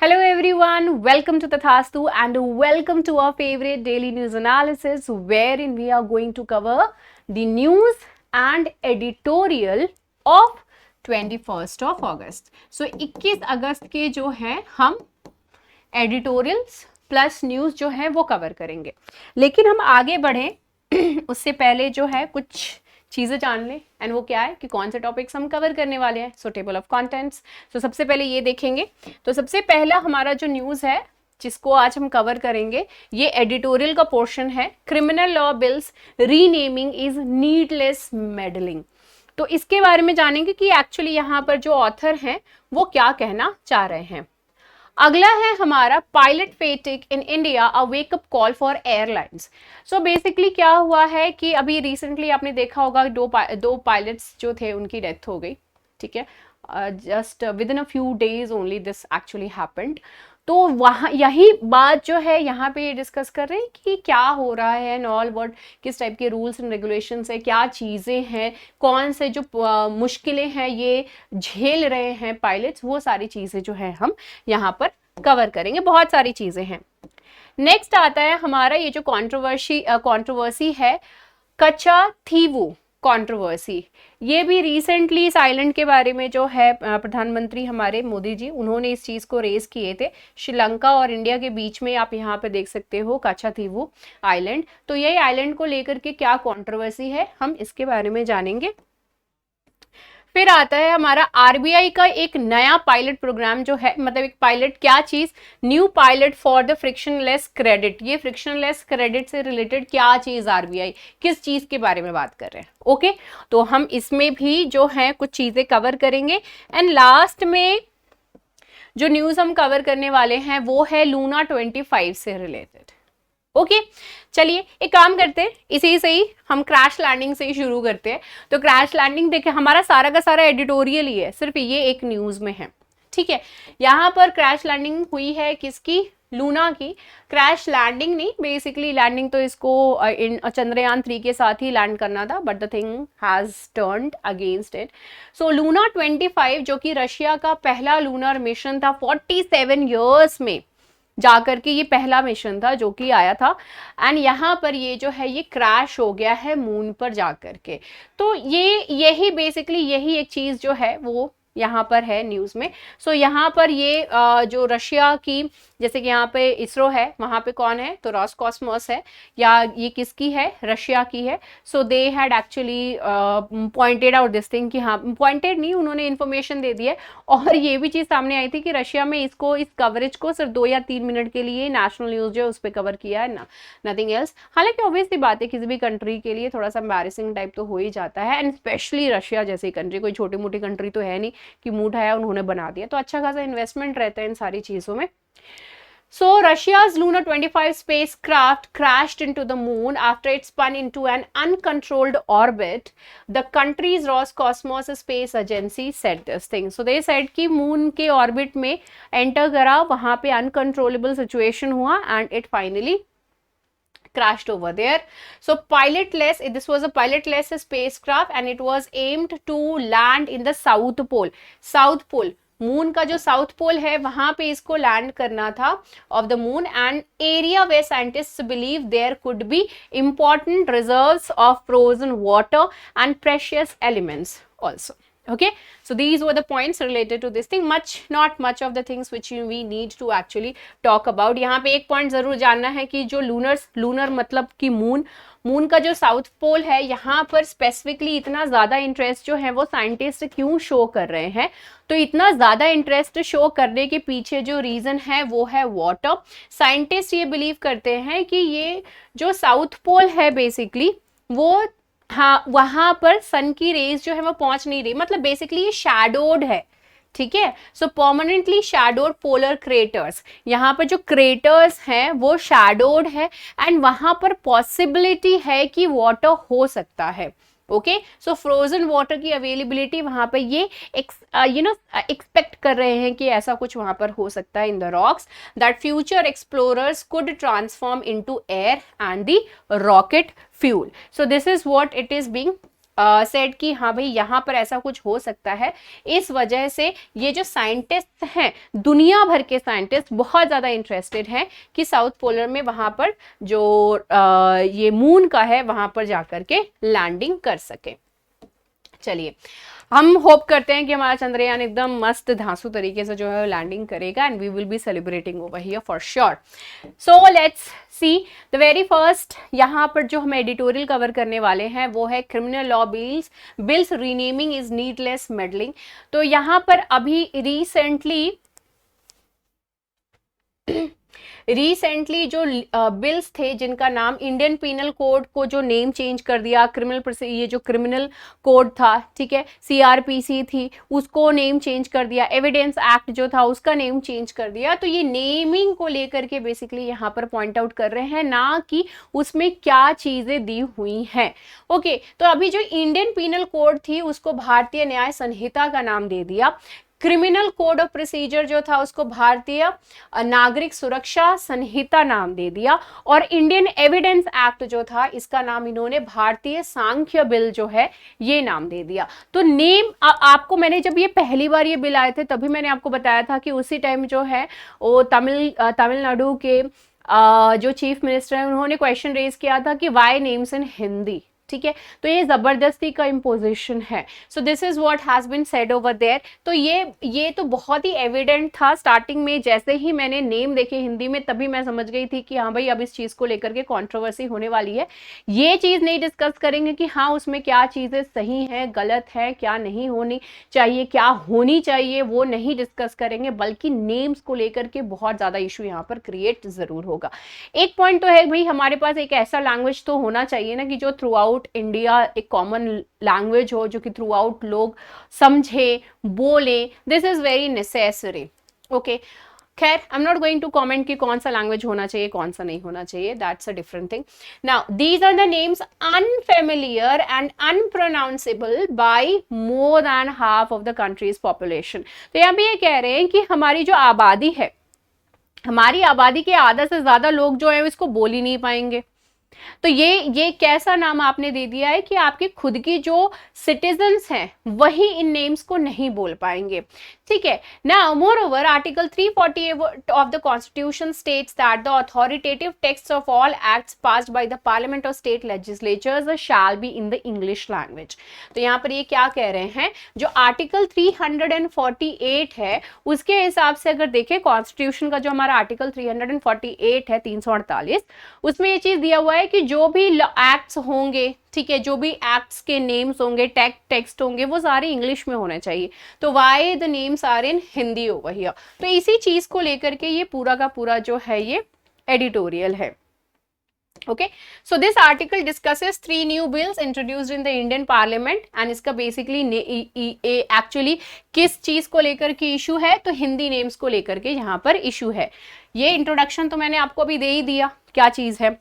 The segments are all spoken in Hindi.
Hello everyone, welcome to Tathastu and welcome to our favorite daily news analysis wherein we are going to cover the news and editorial of 21st of August. So 21 अगस्त के जो है हम एडिटोरियल्स प्लस न्यूज़ जो है वो कवर करेंगे, लेकिन हम आगे बढ़ें उससे पहले जो है कुछ चीज़ें जान लें। एंड वो क्या है कि कौन से टॉपिक्स हम कवर करने वाले हैं। सो टेबल ऑफ कंटेंट्स, तो सबसे पहले ये देखेंगे। तो सबसे पहला हमारा जो न्यूज़ है जिसको आज हम कवर करेंगे, ये एडिटोरियल का पोर्शन है। Criminal law bills renaming is needless meddling. तो इसके बारे में जानेंगे कि एक्चुअली यहाँ पर जो ऑथर हैं वो क्या कहना चाह रहे हैं। अगला है हमारा pilot फेटिक in India, a wake up call for airlines. So basically क्या हुआ है कि अभी रिसेंटली आपने देखा होगा दो पायलट्स जो थे उनकी डेथ हो गई, ठीक है। Just with in a few days only this actually happened. तो वहाँ यही बात जो है यहाँ पे डिस्कस कर रहे हैं कि क्या हो रहा है एंड ऑल वर्ड, किस टाइप के रूल्स एंड रेगुलेशंस है, क्या चीज़ें हैं, कौन से जो मुश्किलें हैं ये झेल रहे हैं पायलट्स, वो सारी चीज़ें जो है हम यहाँ पर कवर करेंगे। बहुत सारी चीज़ें हैं। नेक्स्ट आता है हमारा ये जो कंट्रोवर्सी है, कच्चा थीवू कंट्रोवर्सी। ये भी रिसेंटली इस आइलैंड के बारे में जो है प्रधानमंत्री हमारे मोदी जी, उन्होंने इस चीज़ को रेज किए थे। श्रीलंका और इंडिया के बीच में आप यहाँ पे देख सकते हो कच्चा थीवू आइलैंड। तो ये आइलैंड को लेकर के क्या कंट्रोवर्सी है, हम इसके बारे में जानेंगे। फिर आता है हमारा आरबीआई का एक नया पायलट प्रोग्राम जो है, मतलब एक पायलट क्या चीज, new pilot for the frictionless credit. ये फ्रिक्शनलेस क्रेडिट से रिलेटेड क्या चीज, आरबीआई किस चीज के बारे में बात कर रहे हैं। ओके, तो हम इसमें भी जो है कुछ चीजें कवर करेंगे। एंड लास्ट में जो न्यूज हम कवर करने वाले हैं वो है लूना 25 से रिलेटेड। ओके, चलिए एक काम करते हैं, इसी से ही हम क्रैश लैंडिंग से ही शुरू करते हैं। तो क्रैश लैंडिंग देखिए, हमारा सारा का सारा एडिटोरियल ही है, सिर्फ ये एक न्यूज में है, ठीक है। यहाँ पर क्रैश लैंडिंग हुई है किसकी, लूना की। क्रैश लैंडिंग नहीं, बेसिकली लैंडिंग तो इसको चंद्रयान 3 के साथ ही लैंड करना था, but the thing has turned against it. So Luna 25 जो कि रशिया का पहला लूनर मिशन था 47 ईयर्स में जाकर के, ये पहला मिशन था जो कि आया था। एंड यहाँ पर ये जो है ये क्रैश हो गया है मून पर जाकर के। तो यही बेसिकली यही एक चीज़ जो है वो यहाँ पर है न्यूज़ में। सो यहाँ पर ये जो रशिया की, जैसे कि यहाँ पे इसरो है, वहाँ पे कौन है तो रॉसकॉस्मोस है, या ये किसकी है, रशिया की है। So they had actually pointed out this thing कि हाँ, पॉइंटेड नहीं, उन्होंने इन्फॉर्मेशन दे दी है। और ये भी चीज़ सामने आई थी कि रशिया में इस कवरेज को सिर्फ 2 या 3 मिनट के लिए नेशनल न्यूज़ जो है उस पर कवर किया है ना, नथिंग एल्स। हालांकि ऑब्वियसली बात है, किसी भी कंट्री के लिए थोड़ा सा एम्बैरेसिंग टाइप तो हो ही जाता है, एंड स्पेशली रशिया जैसी कंट्री, कोई छोटी मोटी कंट्री तो है नहीं कि मुंह उठाया उन्होंने बना दिया। तो अच्छा खासा इन्वेस्टमेंट रहता है इन सारी चीज़ों में। So Russia's Luna 25 spacecraft crashed into the moon after it spun into an uncontrolled orbit. The country's Roscosmos space agency said this thing. So they said कि moon के orbit में enter करा, वहाँ पे uncontrollable situation हुआ and it finally crashed over there. So pilotless, this was a pilotless spacecraft and it was aimed to land in the South Pole. South Pole, moon का जो साउथ पोल है वहां पे इसको लैंड करना था of the moon, and area where scientists believe there could be important reserves of frozen water and precious elements also. Okay, so these were the points related to this thing. Not much of the things which we need to actually talk about. यहाँ पे एक पॉइंट जरूर जानना है कि जो लूनर मतलब कि मून का जो साउथ पोल है, यहाँ पर स्पेसिफिकली इतना ज़्यादा इंटरेस्ट जो है वो साइंटिस्ट क्यों शो कर रहे हैं। तो इतना ज़्यादा इंटरेस्ट शो करने के पीछे जो रीज़न है वो है वाटर। साइंटिस्ट ये बिलीव करते हैं कि ये जो साउथ पोल है बेसिकली वो, हाँ, वहां पर सन की रेज जो है वो पहुंच नहीं रही, मतलब बेसिकली ये शैडोड है, ठीक है। सो परमानेंटली शैडोड पोलर क्रेटर्स, यहाँ पर जो क्रेटर्स हैं वो शैडोड है, एंड वहां पर पॉसिबिलिटी है कि वाटर हो सकता है। ओके, सो फ्रोजन वाटर की अवेलेबिलिटी वहां पे ये एक्सपेक्ट कर रहे हैं कि ऐसा कुछ वहां पर हो सकता है in the rocks, that future explorers could transform into air and the rocket fuel. So this is what it is being said कि हाँ भाई यहाँ पर ऐसा कुछ हो सकता है। इस वजह से ये जो साइंटिस्ट हैं, दुनिया भर के साइंटिस्ट बहुत ज़्यादा इंटरेस्टेड हैं कि साउथ पोलर में वहाँ पर जो ये मून का है वहाँ पर जाकर के लैंडिंग कर सके। चलिए, हम होप करते हैं कि हमारा चंद्रयान एकदम मस्त धांसू तरीके से जो है लैंडिंग करेगा and we will be celebrating over here for sure. So let's see the very first, यहाँ पर जो हम एडिटोरियल कवर करने वाले हैं वो है criminal law bills renaming is needless meddling. तो यहाँ पर अभी रिसेंटली जो बिल्स थे जिनका नाम इंडियन पिनल कोड को जो नेम चेंज कर दिया, ये जो क्रिमिनल कोड था, ठीक है, सीआरपीसी थी, उसको नेम चेंज कर दिया, एविडेंस एक्ट जो था उसका नेम चेंज कर दिया। तो ये नेमिंग को लेकर के बेसिकली यहाँ पर पॉइंट आउट कर रहे हैं, ना कि उसमें क्या चीजें दी हुई हैं। ओके, तो अभी जो इंडियन पिनल कोड थी उसको भारतीय न्याय संहिता का नाम दे दिया, क्रिमिनल कोड ऑफ प्रोसीजर जो था उसको भारतीय नागरिक सुरक्षा संहिता नाम दे दिया, और इंडियन एविडेंस एक्ट जो था इसका नाम इन्होंने भारतीय सांख्य बिल जो है ये नाम दे दिया। तो नेम आपको मैंने जब ये पहली बार ये बिल आए थे तभी मैंने आपको बताया था कि उसी टाइम जो है वो तमिलनाडु के जो चीफ मिनिस्टर हैं उन्होंने क्वेश्चन रेज किया था कि वाई नेम्स इन हिंदी, ठीक है, तो ये जबरदस्ती का इम्पोजिशन है। So this is what has been said over there. तो ये तो बहुत ही एविडेंट था स्टार्टिंग में, जैसे ही मैंने नेम देखे हिंदी में तभी मैं समझ गई थी कि हाँ भाई अब इस चीज को लेकर के कंट्रोवर्सी होने वाली है। ये चीज नहीं डिस्कस करेंगे कि हाँ उसमें क्या चीजें सही है गलत है, क्या नहीं होनी चाहिए, क्या होनी चाहिए, वो नहीं डिस्कस करेंगे, बल्कि नेम्स को लेकर के बहुत ज्यादा इशू यहाँ पर क्रिएट जरूर होगा। एक पॉइंट तो है भाई, हमारे पास एक ऐसा लैंग्वेज तो होना चाहिए ना कि जो थ्रू आउट इंडिया एक कॉमन लैंग्वेज हो, जो कि थ्रू आउट लोग समझे बोले। This is very necessary. Okay, खैर I am not going to comment कि कौन सा लैंग्वेज होना चाहिए कौन सा नहीं होना चाहिए, that's a different thing. Now these are the names unfamiliar and unpronounceable by more than half of the country's population. तो यहाँ पे ये कह रहे हैं कि हमारी जो आबादी है, हमारी आबादी के आधा से ज्यादा लोग जो है इसको बोल ही नहीं पाएंगे। तो ये कैसा नाम आपने दे दिया है कि आपके खुद की जो सिटीजन्स हैं वही इन नेम्स को नहीं बोल पाएंगे, ठीक है। Now moreover article 348 of the constitution states that the authoritative text of all acts passed by the parliament or state legislatures shall be in the English language. तो यहाँ पर ये क्या कह रहे हैं, जो आर्टिकल 348 है उसके हिसाब से अगर देखें कॉन्स्टिट्यूशन का जो हमारा आर्टिकल 348 है 348, उसमें ये चीज दिया हुआ है कि जो भी एक्ट्स होंगे, ठीक है, जो भी एक्ट्स के नेम्स होंगे, टेक्स्ट होंगे, वो सारे इंग्लिश में होने चाहिए। तो why the names are in Hindi over here. तो इसी चीज को लेकर के ये पूरा का पूरा जो है ये एडिटोरियल है। Okay, so this article discusses 3 new bills introduced in the Indian Parliament and इसका basically actually किस चीज को लेकर के इशू है, तो हिंदी नेम्स को लेकर के यहाँ पर इशू है। ये इंट्रोडक्शन तो मैंने आपको अभी दे ही दिया, क्या चीज है।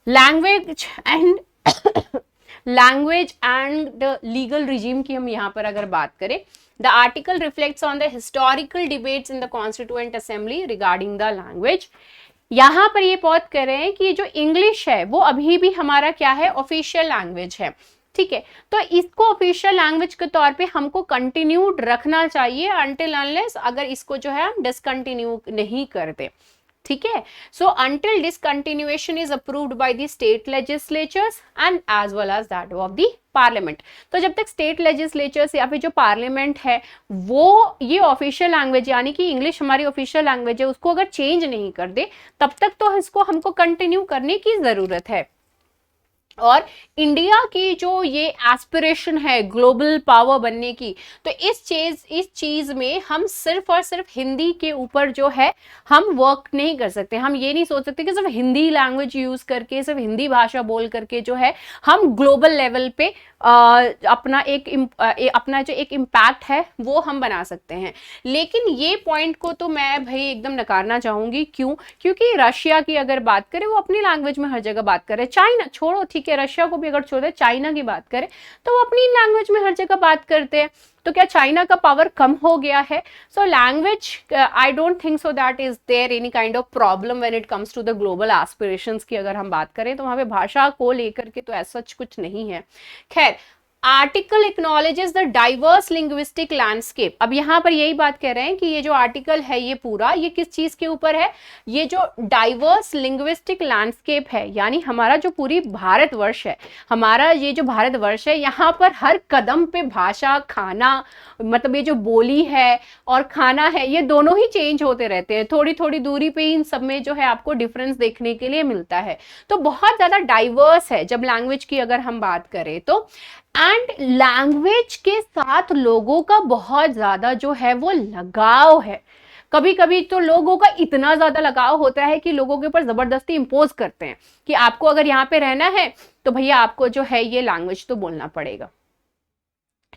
Language and the legal regime की हम यहाँ पर अगर बात करें, the article reflects on the historical debates in the constituent assembly regarding the language. यहाँ पर ये बात कर रहे हैं कि जो इंग्लिश है वो अभी भी हमारा क्या है, ऑफिशियल लैंग्वेज है, ठीक है। तो इसको ऑफिशियल लैंग्वेज के तौर पे हमको कंटिन्यूड रखना चाहिए अनटिल अनलेस अगर इसको जो है हम डिसकंटिन्यू नहीं करते, ठीक है। So until discontinuation is approved by the state legislatures and as well as that of the parliament. तो जब तक स्टेट लेजिस्लेचर्स या फिर जो पार्लियामेंट है वो ये ऑफिशियल लैंग्वेज यानी कि इंग्लिश हमारी ऑफिशियल लैंग्वेज है उसको अगर चेंज नहीं कर दे तब तक तो इसको हमको कंटिन्यू करने की जरूरत है। और इंडिया की जो ये एस्पिरेशन है ग्लोबल पावर बनने की, तो इस चीज में हम सिर्फ और सिर्फ हिंदी के ऊपर जो है हम वर्क नहीं कर सकते। हम ये नहीं सोच सकते कि सिर्फ हिंदी लैंग्वेज यूज करके, सिर्फ हिंदी भाषा बोल करके जो है हम ग्लोबल लेवल पे अपना जो एक इम्पैक्ट है वो हम बना सकते हैं। लेकिन ये पॉइंट को तो मैं भाई एकदम नकारना चाहूंगी। क्यों? क्योंकि रशिया की अगर बात करें वो अपनी लैंग्वेज में हर जगह बात करे, चाइना छोड़ो, ठीक है, रशिया को भी अगर छोड़ दे, चाइना की बात करें तो वो अपनी लैंग्वेज में हर जगह बात करते हैं। तो क्या चाइना का पावर कम हो गया है? So language I don't think so that is there any kind of problem when it comes to the global aspirations की अगर हम बात करें तो वहां पे भाषा को लेकर के तो ऐसा कुछ नहीं है। खैर article acknowledges the diverse linguistic landscape. अब यहाँ पर यही बात कह रहे हैं कि ये जो आर्टिकल है ये पूरा, ये किस चीज के ऊपर है, ये जो डाइवर्स लिंग्विस्टिक लैंडस्केप है, यानी हमारा जो पूरी भारतवर्ष है, हमारा ये जो भारतवर्ष है, यहाँ पर हर कदम पे भाषा, खाना, मतलब ये जो बोली है और खाना है, ये दोनों ही चेंज होते रहते हैं, थोड़ी थोड़ी दूरी पे इन सब में जो है आपको डिफरेंस देखने के लिए मिलता है। तो बहुत ज्यादा डाइवर्स है जब लैंग्वेज की अगर हम बात करें तो। एंड लैंग्वेज के साथ लोगों का बहुत ज्यादा जो है वो लगाव है। कभी कभी तो लोगों का इतना ज्यादा लगाव होता है कि लोगों के ऊपर जबरदस्ती इंपोज करते हैं कि आपको अगर यहाँ पे रहना है तो भैया आपको जो है ये लैंग्वेज तो बोलना पड़ेगा,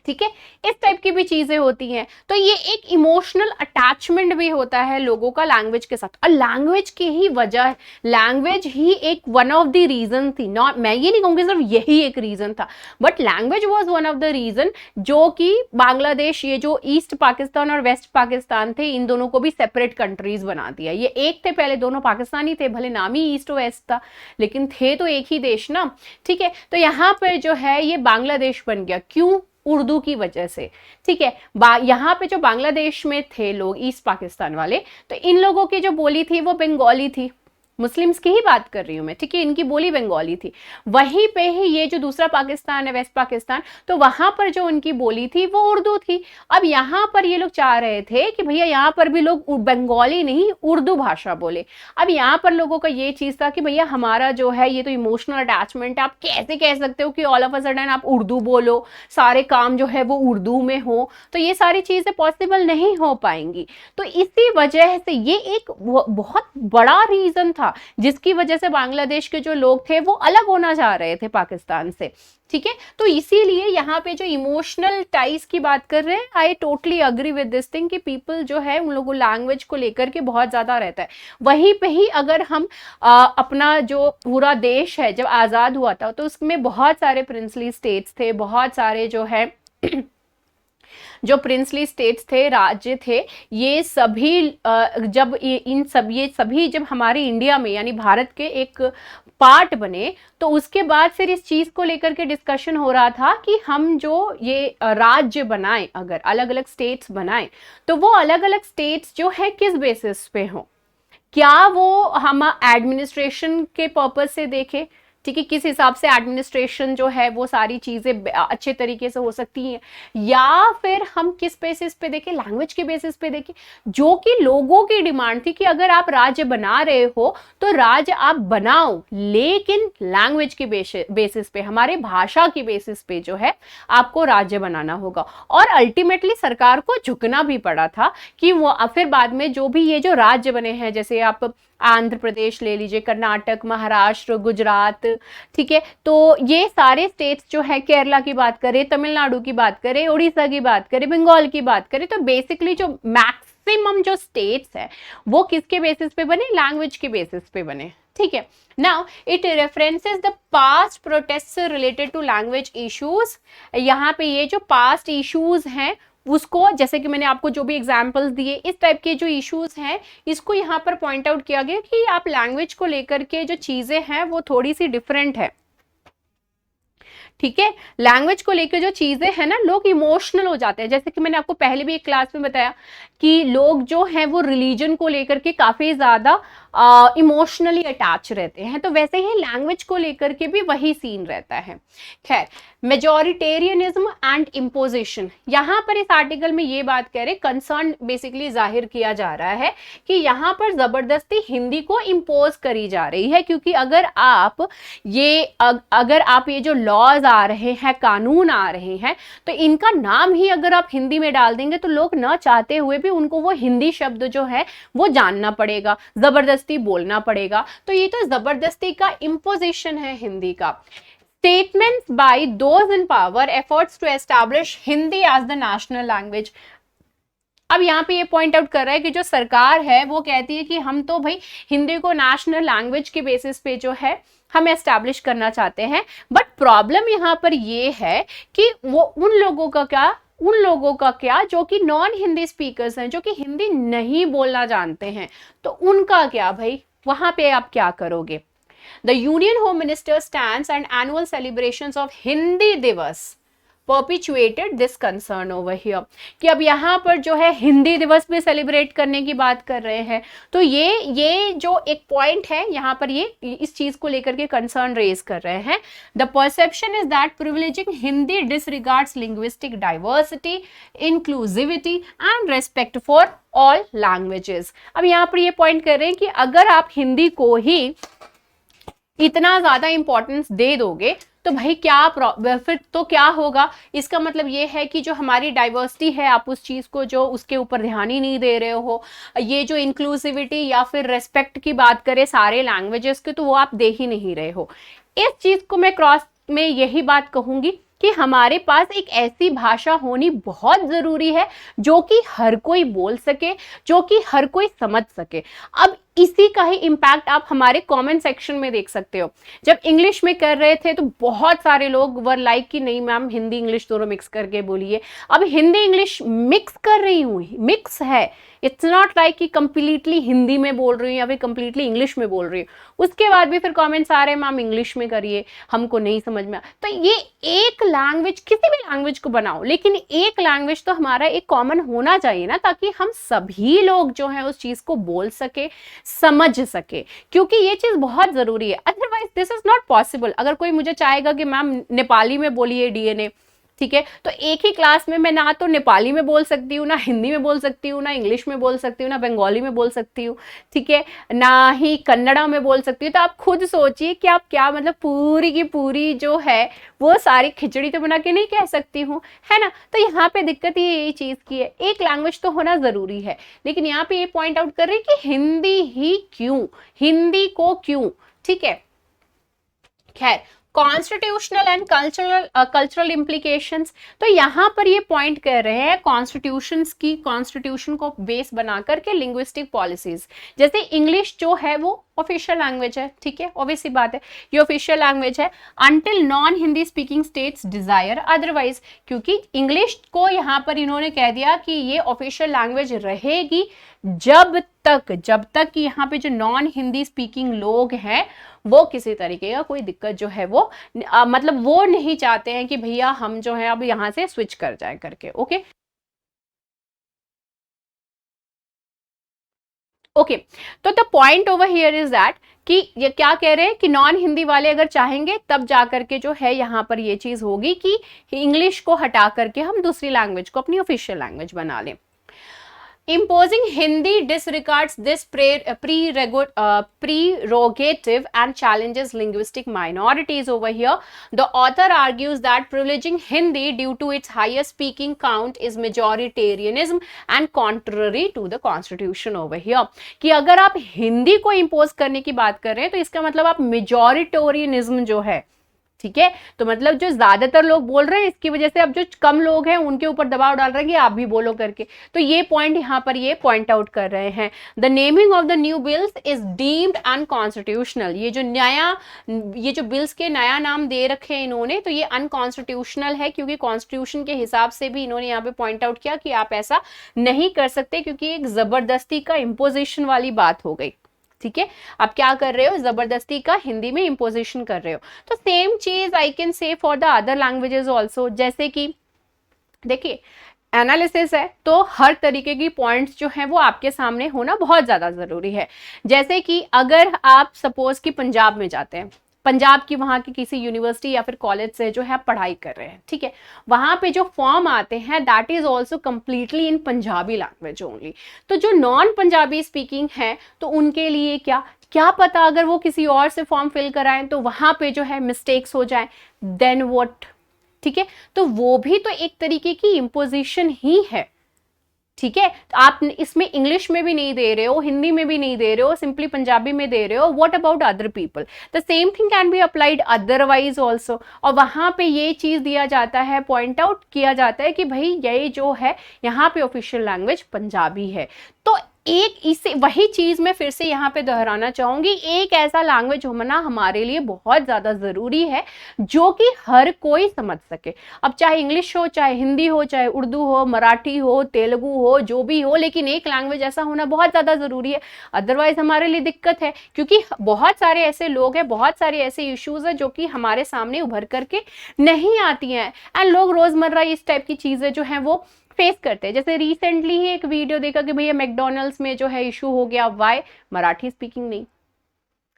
ठीक है। इस टाइप की भी चीजें होती हैं। तो ये एक इमोशनल अटैचमेंट भी होता है लोगों का लैंग्वेज के साथ, और लैंग्वेज की ही वजह, लैंग्वेज ही एक वन ऑफ द रीजन थी, नॉट, मैं ये नहीं कहूंगी सिर्फ यही एक रीजन था, but language was one of the reason जो कि बांग्लादेश, ये जो ईस्ट पाकिस्तान और वेस्ट पाकिस्तान थे, इन दोनों को भी सेपरेट कंट्रीज बना दिया। ये एक थे पहले, दोनों पाकिस्तानी थे, भले नाम ही ईस्ट वेस्ट था, लेकिन थे तो एक ही देश ना, ठीक है। तो यहाँ पर जो है ये बांग्लादेश बन गया, क्यों? उर्दू की वजह से, ठीक है। यहाँ पे जो बांग्लादेश में थे लोग, ईस्ट पाकिस्तान वाले, तो इन लोगों की जो बोली थी वो बंगाली थी, मुस्लिम्स की ही बात कर रही हूं मैं, ठीक है, इनकी बोली बंगाली थी। वहीं पे ही ये जो दूसरा पाकिस्तान है, वेस्ट पाकिस्तान, तो वहां पर जो उनकी बोली थी वो उर्दू थी। अब यहाँ पर ये लोग चाह रहे थे कि भैया यहाँ पर भी लोग बंगाली नहीं उर्दू भाषा बोले। अब यहाँ पर लोगों का ये चीज था कि भैया हमारा जो है ये तो इमोशनल अटैचमेंट है, आप कैसे कह सकते हो कि ऑल ऑफ अ सडन आप उर्दू बोलो, सारे काम जो है वो उर्दू में हो, तो ये सारी चीजें पॉसिबल नहीं हो पाएंगी। तो इसी वजह से ये एक बहुत बड़ा रीजन था जिसकी वजह से बांग्लादेश के जो लोग थे वो अलग होना चाह रहे थे पाकिस्तान से, ठीक है। तो इसीलिए यहाँ पे जो इमोशनल टाइज की बात कर रहे हैं, I totally agree with this thing कि पीपल जो है उन लोगों लैंग्वेज को लेकर के बहुत ज्यादा रहता है। वहीं पे ही अगर हम अपना जो पूरा देश है जब आजाद हुआ था तो उसमें बहुत सारे प्रिंसली स्टेट्स थे, बहुत सारे जो है जो प्रिंसली स्टेट्स थे, राज्य थे, ये सभी जब ये सभी जब हमारे इंडिया में यानी भारत के एक पार्ट बने, तो उसके बाद फिर इस चीज को लेकर के डिस्कशन हो रहा था कि हम जो ये राज्य बनाएं, अगर अलग अलग स्टेट्स बनाएं, तो वो अलग अलग स्टेट्स जो है किस बेसिस पे हो, क्या वो हम एडमिनिस्ट्रेशन के पर्पज से देखें, ठीक है, किस हिसाब से एडमिनिस्ट्रेशन जो है वो सारी चीजें अच्छे तरीके से हो सकती हैं, या फिर हम किस बेसिस पे देखें, लैंग्वेज के बेसिस पे देखें, जो कि लोगों की डिमांड थी कि अगर आप राज्य बना रहे हो तो राज्य आप बनाओ, लेकिन लैंग्वेज के बेसिस पे, हमारे भाषा की बेसिस पे जो है आपको राज्य बनाना होगा। और अल्टीमेटली सरकार को झुकना भी पड़ा था कि वो फिर बाद में जो भी ये जो राज्य बने हैं, जैसे आप आंध्र प्रदेश ले लीजिए, कर्नाटक, महाराष्ट्र, गुजरात, ठीक है, तो ये सारे स्टेट्स जो है, केरला की बात करें, तमिलनाडु की बात करें, उड़ीसा की बात करें, बंगाल की बात करें, तो बेसिकली जो मैक्सिमम जो स्टेट्स है वो किसके बेसिस पे बने, लैंग्वेज के बेसिस पे बने, ठीक है। Now it references the past protest related to language issues. यहाँ पे ये जो पास्ट इश्यूज हैं उसको, जैसे कि मैंने आपको जो भी एग्जांपल्स दिए, इस टाइप के जो इश्यूज हैं इसको यहाँ पर पॉइंट आउट किया गया कि आप लैंग्वेज को लेकर के जो चीजें हैं वो थोड़ी सी डिफरेंट है, ठीक है। लैंग्वेज को लेकर जो चीजें हैं ना, लोग इमोशनल हो जाते हैं, जैसे कि मैंने आपको पहले भी एक क्लास में बताया कि लोग जो हैं वो रिलीजन को लेकर के काफी ज्यादा इमोशनली अटैच रहते हैं, तो वैसे ही लैंग्वेज को लेकर के भी वही सीन रहता है। खैर, मेजॉरिटेरियनिज्म एंड इम्पोजिशन, यहाँ पर इस आर्टिकल में ये बात कह रहे, कंसर्न बेसिकली जाहिर किया जा रहा है कि यहाँ पर जबरदस्ती हिंदी को इम्पोज करी जा रही है, क्योंकि अगर आप ये जो लॉज आ रहे हैं, कानून आ रहे हैं, तो इनका नाम ही अगर आप हिंदी में डाल देंगे तो लोग न चाहते हुए भी उनको वो हिंदी शब्द जो है वो जानना पड़ेगा, जबरदस्ती बोलना पड़ेगा। तो ये तो जबरदस्ती का इम्पोजिशन है हिंदी का। Statements by those in power efforts to establish Hindi as the national language। अब यहाँ पे ये पॉइंट आउट कर रहा है कि जो सरकार है वो कहती है कि हम तो भाई हिंदी को नेशनल लैंग्वेज के बेसिस पे जो है हम एस्टैब्लिश करना चाहते हैं, बट प्रॉब्लम यहाँ पर ये है कि वो उन लोगों का क्या जो कि नॉन हिंदी स्पीकर्स हैं, जो कि हिंदी नहीं बोलना जानते हैं, तो उनका क्या भाई, वहां पे आप क्या करोगे। The Union Home Minister stands and annual celebrations of Hindi Divas perpetuated this concern over here कि अब यहाँ पर जो है हिंदी दिवस भी सेलिब्रेट करने की बात कर रहे हैं। तो ये जो एक पॉइंट है यहाँ पर, ये इस चीज को लेकर के कंसर्न रेज कर रहे हैं। The perception is that privileging Hindi डिसरिगार्ड्स linguistic diversity, inclusivity and respect for all languages. अब यहाँ पर ये पॉइंट कर रहे हैं कि अगर आप हिंदी को ही इतना ज्यादा इंपॉर्टेंस दे दोगे तो भाई फिर तो क्या होगा। इसका मतलब ये है कि जो हमारी डाइवर्सिटी है, आप उस चीज को जो उसके ऊपर ध्यान ही नहीं दे रहे हो। ये जो इंक्लूसिविटी या फिर रेस्पेक्ट की बात करें सारे लैंग्वेजेस के, तो वो आप दे ही नहीं रहे हो। इस चीज को मैं क्रॉस में यही बात कहूंगी कि हमारे पास एक ऐसी भाषा होनी बहुत जरूरी है जो कि हर कोई बोल सके, जो कि हर कोई समझ सके। अब इसी का ही इम्पैक्ट आप हमारे कमेंट सेक्शन में देख सकते हो। जब इंग्लिश में कर रहे थे तो बहुत सारे लोग वर लाइक कि नहीं मैम हिंदी इंग्लिश दोनों मिक्स करके बोलिए। अब हिंदी इंग्लिश मिक्स कर रही हूँ, मिक्स है, इट्स नॉट लाइक कि कंप्लीटली हिंदी में बोल रही हूँ या फिर कंप्लीटली इंग्लिश में बोल रही हूँ। उसके बाद भी फिर कमेंट्स आ रहे हैं मैम इंग्लिश में करिए, हमको नहीं समझ में। तो ये एक लैंग्वेज, किसी भी लैंग्वेज को बनाओ, लेकिन एक लैंग्वेज तो हमारा एक कॉमन होना चाहिए ना, ताकि हम सभी लोग जो है उस चीज को बोल सके, समझ सके, क्योंकि ये चीज बहुत जरूरी है। Otherwise this is not possible. अगर कोई मुझे चाहेगा कि मैम नेपाली में बोलिए डीएनए, ठीक है, तो एक ही क्लास में मैं ना तो नेपाली में बोल सकती हूँ, ना हिंदी में बोल सकती हूँ, ना इंग्लिश में बोल सकती हूँ, ना बंगाली में बोल सकती हूँ, ठीक है, ना ही कन्नड़ा में बोल सकती हूँ। तो आप खुद सोचिए कि आप क्या मतलब पूरी की पूरी जो है वो सारी खिचड़ी तो बना के नहीं कह सकती हूँ, है ना। तो यहाँ पे दिक्कत ये चीज की है, एक लैंग्वेज तो होना जरूरी है, लेकिन यहाँ पे ये पॉइंट आउट कर रहे हैं कि हिंदी ही क्यों, हिंदी को क्यों, ठीक है। खैर, कॉन्स्टिट्यूशनल एंड कल्चरल इम्प्लीकेशंस, तो यहाँ पर ये पॉइंट कर रहे हैं कॉन्स्टिट्यूशन को बेस बना करके लिंग्विस्टिक पॉलिसीज। जैसे इंग्लिश जो है वो ऑफिशियल लैंग्वेज है, ठीक है, ऑब्वियस सी बात है, ये ऑफिशियल लैंग्वेज है until non Hindi speaking states desire otherwise. क्योंकि इंग्लिश को यहाँ पर इन्होंने कह दिया कि ये ऑफिशियल लैंग्वेज रहेगी जब तक कि यहाँ पे जो नॉन हिंदी स्पीकिंग लोग हैं वो किसी तरीके का कोई दिक्कत जो है वो मतलब वो नहीं चाहते हैं कि भैया हम जो है अब यहाँ से स्विच कर जाए करके। ओके ओके, तो the point over here is that कि ये क्या कह रहे हैं कि नॉन हिंदी वाले अगर चाहेंगे तब जा करके जो है यहाँ पर ये चीज होगी कि इंग्लिश को हटा करके हम दूसरी लैंग्वेज को अपनी ऑफिशियल लैंग्वेज बना लें। Imposing Hindi disregards this prerogative and challenges linguistic minorities over here. The author argues that privileging Hindi due to its higher speaking count is majoritarianism and contrary to the constitution over here. कि अगर आप हिंदी को impose करने की बात कर रहे हैं तो इसका मतलब आप majoritarianism जो है, ठीक है, तो मतलब जो ज्यादातर लोग बोल रहे हैं इसकी वजह से अब जो कम लोग हैं उनके ऊपर दबाव डाल रहे हैं कि आप भी बोलो करके। तो ये पॉइंट यहाँ पर ये पॉइंट आउट कर रहे हैं। The naming of the new bills is deemed unconstitutional. ये जो बिल्स के नया नाम दे रखे हैं इन्होंने, तो ये अनकॉन्स्टिट्यूशनल है, क्योंकि कॉन्स्टिट्यूशन के हिसाब से भी इन्होंने यहाँ पे पॉइंट आउट किया कि आप ऐसा नहीं कर सकते, क्योंकि एक जबरदस्ती का इम्पोजिशन वाली बात हो गई, ठीक है। आप क्या कर रहे हो, जबरदस्ती का हिंदी में इम्पोजिशन कर रहे हो। तो सेम चीज I can say for the other languages also. जैसे कि देखिए एनालिसिस है तो हर तरीके की पॉइंट्स जो हैं वो आपके सामने होना बहुत ज्यादा जरूरी है। जैसे कि अगर आप सपोज कि पंजाब में जाते हैं, पंजाब की वहाँ की किसी यूनिवर्सिटी या फिर कॉलेज से जो है पढ़ाई कर रहे हैं, ठीक है, वहाँ पे जो फॉर्म आते हैं that is also completely in Punjabi language only. तो जो नॉन पंजाबी स्पीकिंग है तो उनके लिए क्या पता अगर वो किसी और से फॉर्म फिल कराएं तो वहाँ पे जो है मिस्टेक्स हो जाए, देन व्हाट, ठीक है। तो वो भी तो एक तरीके की इम्पोजिशन ही है, ठीक है। तो आप इसमें इंग्लिश में भी नहीं दे रहे हो, हिंदी में भी नहीं दे रहे हो, सिंपली पंजाबी में दे रहे हो। What about other people, the same thing can be applied otherwise also. और वहां पे ये चीज दिया जाता है, पॉइंट आउट किया जाता है कि भाई ये जो है यहाँ पे ऑफिशियल लैंग्वेज पंजाबी है। तो एक इसे वही चीज मैं फिर से यहाँ पे दोहराना चाहूंगी, एक ऐसा लैंग्वेज होना हमारे लिए बहुत ज्यादा जरूरी है जो कि हर कोई समझ सके। अब चाहे इंग्लिश हो, चाहे हिंदी हो, चाहे उर्दू हो, मराठी हो, तेलुगु हो, जो भी हो, लेकिन एक लैंग्वेज ऐसा होना बहुत ज्यादा जरूरी है, अदरवाइज हमारे लिए दिक्कत है। क्योंकि बहुत सारे ऐसे लोग हैं, बहुत सारे ऐसे इश्यूज हैं जो कि हमारे सामने उभर करके नहीं आती हैं, एंड लोग रोजमर्रा इस टाइप की चीजें जो है वो फेस करते हैं। जैसे रिसेंटली ही एक वीडियो देखा कि भैया मैकडोनल्ड्स में जो है इशू हो गया, वाई, मराठी स्पीकिंग नहीं।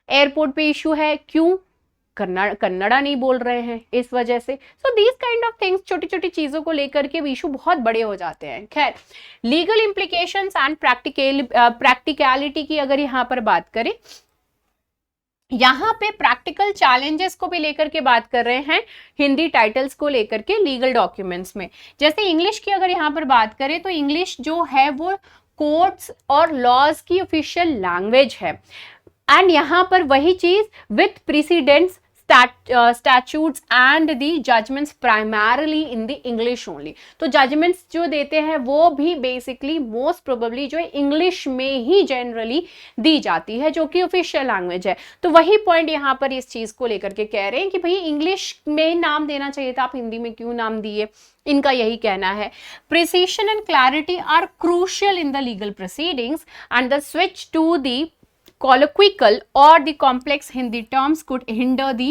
एयरपोर्ट पे इशू है, क्यों, कन्नड़ा नहीं बोल रहे हैं, इस वजह से। So these kind of things, छोटी छोटी चीजों को लेकर के इशू बहुत बड़े हो जाते हैं। खैर, लीगल इम्प्लीकेशंस एंड प्रैक्टिकलिटी की अगर यहाँ पर बात करें, यहाँ पे प्रैक्टिकल चैलेंजेस को भी लेकर के बात कर रहे हैं हिंदी टाइटल्स को लेकर के लीगल डॉक्यूमेंट्स में। जैसे इंग्लिश की अगर यहाँ पर बात करें तो इंग्लिश जो है वो कोर्ट्स और लॉज की ऑफिशियल लैंग्वेज है, एंड यहाँ पर वही चीज with precedents, statutes and the judgments primarily in the English only। तो जजमेंट्स जो देते हैं वो भी बेसिकली मोस्ट प्रोबेबली जो है इंग्लिश में ही जनरली दी जाती है, जो कि ऑफिशियल लैंग्वेज है। तो वही पॉइंट यहाँ पर इस चीज को लेकर के कह रहे हैं कि भाई इंग्लिश में नाम देना चाहिए था, आप हिंदी में क्यों नाम दिए, इनका यही कहना है। Precision and clarity are crucial in the legal proceedings and the switch to the colloquial or the complex Hindi terms could hinder the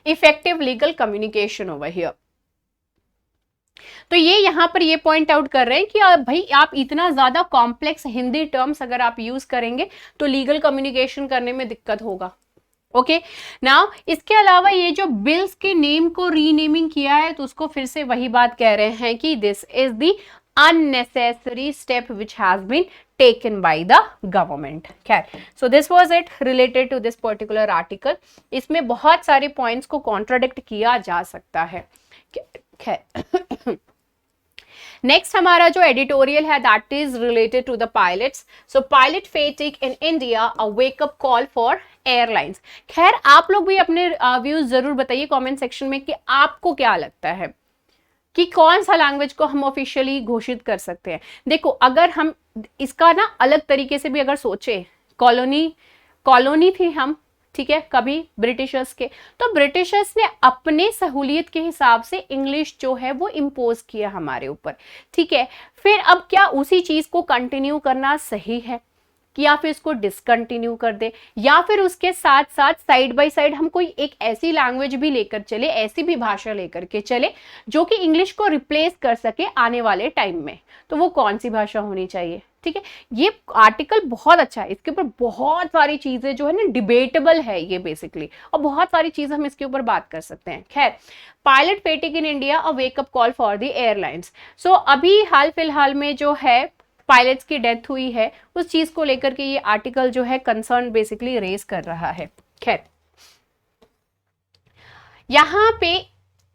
effective legal communication over here। तो ये यहाँ पर ये पॉइंट आउट कर रहे हैं कि भाई आप इतना ज्यादा कॉम्प्लेक्स हिंदी टर्म्स अगर आप यूज करेंगे तो लीगल कम्युनिकेशन करने में दिक्कत होगा। ओके, नाउ इसके अलावा ये जो बिल्स के नेम को रीनेमिंग किया है तो उसको फिर से वही बात कह रहे हैं कि this is the unnecessary step which has been taken by the government। खैर, so this was it related to this particular article। इसमें बहुत सारे पॉइंट्स को कॉन्ट्राडिक्ट किया जा सकता है। खैर, नेक्स्ट हमारा जो एडिटोरियल है that is related to the pilots. So pilot fatigue in India, a wake up call for airlines. खैर, आप लोग भी अपने व्यूज जरूर बताइए कमेंट सेक्शन में कि आपको क्या लगता है कि कौन सा लैंग्वेज को हम ऑफिशियली घोषित कर सकते हैं। देखो, अगर हम इसका ना अलग तरीके से भी अगर सोचे, कॉलोनी थी हम, ठीक है, कभी ब्रिटिशर्स के, तो ब्रिटिशर्स ने अपने सहूलियत के हिसाब से इंग्लिश जो है वो इम्पोज किया हमारे ऊपर, ठीक है। फिर अब क्या उसी चीज को कंटिन्यू करना सही है कि या फिर इसको डिसकंटिन्यू कर दे, या फिर उसके साथ साथ साइड बाय साइड हम कोई एक ऐसी लैंग्वेज भी लेकर चले, ऐसी भी भाषा लेकर के चले जो कि इंग्लिश को रिप्लेस कर सके आने वाले टाइम में। तो वो कौन सी भाषा होनी चाहिए, ठीक है। ये आर्टिकल बहुत अच्छा है, इसके ऊपर बहुत सारी चीजें जो है ना डिबेटेबल है ये बेसिकली, और बहुत सारी चीजें हम इसके ऊपर बात कर सकते हैं। खैर, pilot fatigue in India, a wake up call for the airlines. So अभी हाल फिलहाल में जो है पायलट्स की डेथ हुई है, उस चीज को लेकर के ये आर्टिकल जो है कंसर्न बेसिकली रेज कर रहा है। खैर, यहाँ पे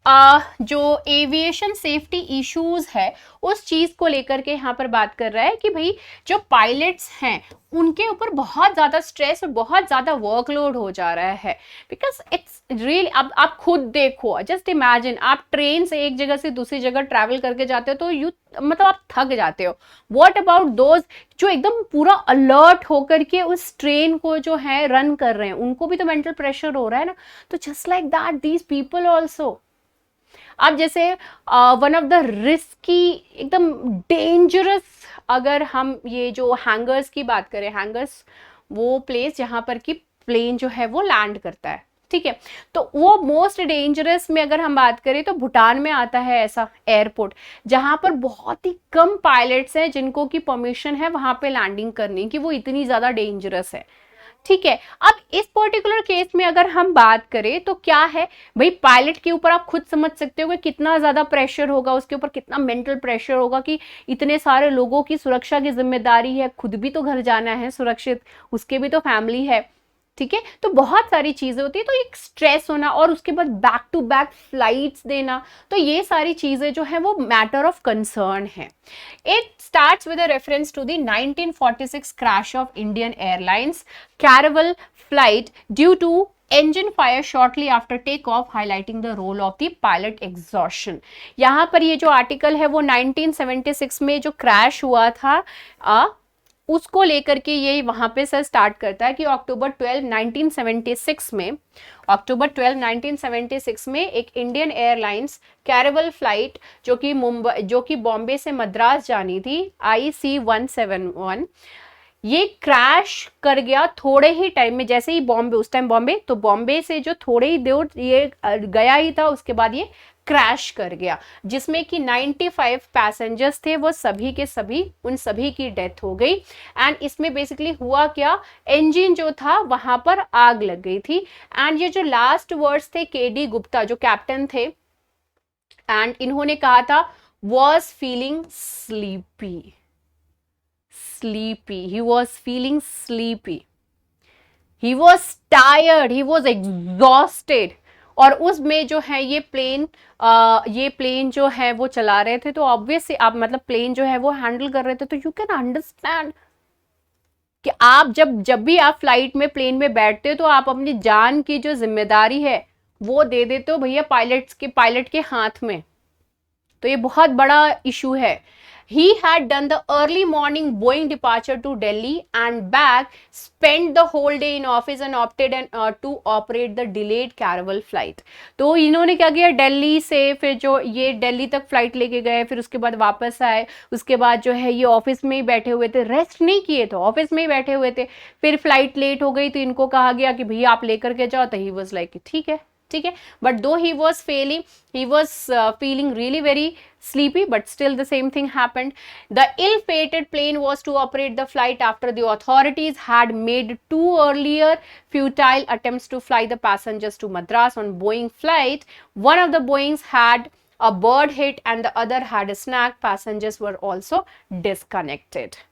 जो एविएशन सेफ्टी इश्यूज है उस चीज को लेकर के यहाँ पर बात कर रहा है कि भाई जो पायलट्स हैं उनके ऊपर बहुत ज्यादा स्ट्रेस और बहुत ज्यादा वर्कलोड हो जा रहा है, बिकॉज इट्स रियली, अब आप खुद देखो, जस्ट इमेजिन, आप ट्रेन से एक जगह से दूसरी जगह ट्रैवल करके जाते हो तो मतलब आप थक जाते हो। व्हाट अबाउट दोज जो एकदम पूरा अलर्ट होकर के उस ट्रेन को जो है रन कर रहे हैं, उनको भी तो मेंटल प्रेशर हो रहा है ना। तो just like that these people also. अब जैसे वन ऑफ द रिस्की, एकदम डेंजरस, अगर हम ये जो हैंगर्स की बात करें, हैंगर्स वो प्लेस जहां पर कि प्लेन जो है वो लैंड करता है, ठीक है, तो वो मोस्ट डेंजरस में अगर हम बात करें तो भूटान में आता है ऐसा एयरपोर्ट जहां पर बहुत ही कम पायलट्स हैं जिनको की परमिशन है वहां पे लैंडिंग करने की, वो इतनी ज्यादा डेंजरस है, ठीक है। अब इस पर्टिकुलर केस में अगर हम बात करें तो क्या है भाई, पायलट के ऊपर आप खुद समझ सकते हो कि कितना ज्यादा प्रेशर होगा, उसके ऊपर कितना मेंटल प्रेशर होगा कि इतने सारे लोगों की सुरक्षा की जिम्मेदारी है, खुद भी तो घर जाना है सुरक्षित, उसके भी तो फैमिली है, ठीक है। तो बहुत सारी चीजें होती है, तो एक स्ट्रेस होना और उसके बाद बैक टू बैक फ्लाइट्स देना, तो ये सारी चीजें जो है वो मैटर ऑफ कंसर्न है। It starts with a reference to the 1946 crash of Indian Airlines Caravelle flight due to engine fire shortly after takeoff, highlighting the role of the pilot exhaustion. यहाँ पर ये जो आर्टिकल है वो 1976 में जो क्रैश हुआ था उसको लेकर के ये वहां पे सर स्टार्ट करता है कि अक्टूबर 12, 1976 में एक इंडियन एयरलाइंस कैरेवल फ्लाइट जो कि बॉम्बे से मद्रास जानी थी IC-171, ये क्रैश कर गया थोड़े ही टाइम में। जैसे ही बॉम्बे, उस टाइम बॉम्बे, तो बॉम्बे से जो थोड़े ही दूर ये गया ही था, उसके बाद ये क्रैश कर गया, जिसमें कि 95 पैसेंजर्स थे, वो सभी के सभी, उन सभी की डेथ हो गई। एंड इसमें बेसिकली हुआ क्या, इंजन जो था वहां पर आग लग गई थी। एंड ये जो लास्ट वर्ड्स थे KD गुप्ता जो कैप्टन थे, एंड इन्होंने कहा था was feeling sleepy, he was feeling sleepy, he was tired, he was exhausted। और उसमें जो है ये प्लेन जो है वो चला रहे थे, तो ऑब्वियसली आप मतलब प्लेन जो है वो हैंडल कर रहे थे, तो यू कैन अंडरस्टैंड कि आप जब भी आप फ्लाइट में, प्लेन में बैठते हो, तो आप अपनी जान की जो जिम्मेदारी है वो दे देते हो भैया पायलट के हाथ में। तो ये बहुत बड़ा इशू है। He had done the early morning Boeing departure to Delhi and back, spent the whole day in office and opted to operate the delayed Caravelle flight। तो इन्होंने क्या किया, दिल्ली से फिर जो ये दिल्ली तक फ्लाइट लेके गए, फिर उसके बाद वापस आए, उसके बाद जो है ये ऑफिस में ही बैठे हुए थे, रेस्ट नहीं किए थे, ऑफिस में ही बैठे हुए थे। फिर फ्लाइट लेट हो गई तो इनको कहा गया कि भैया आप लेकर के जाओ, तो ही वाज लाइक ठीक है, बट दो he was feeling really very sleepy, but still the same thing happened। The ill-fated plane was to operate the flight after the authorities had made 2 earlier futile attempts to fly the passengers to Madras on Boeing flight। One of the Boeings had a bird hit and the other had a snack। Passengers were also disconnected।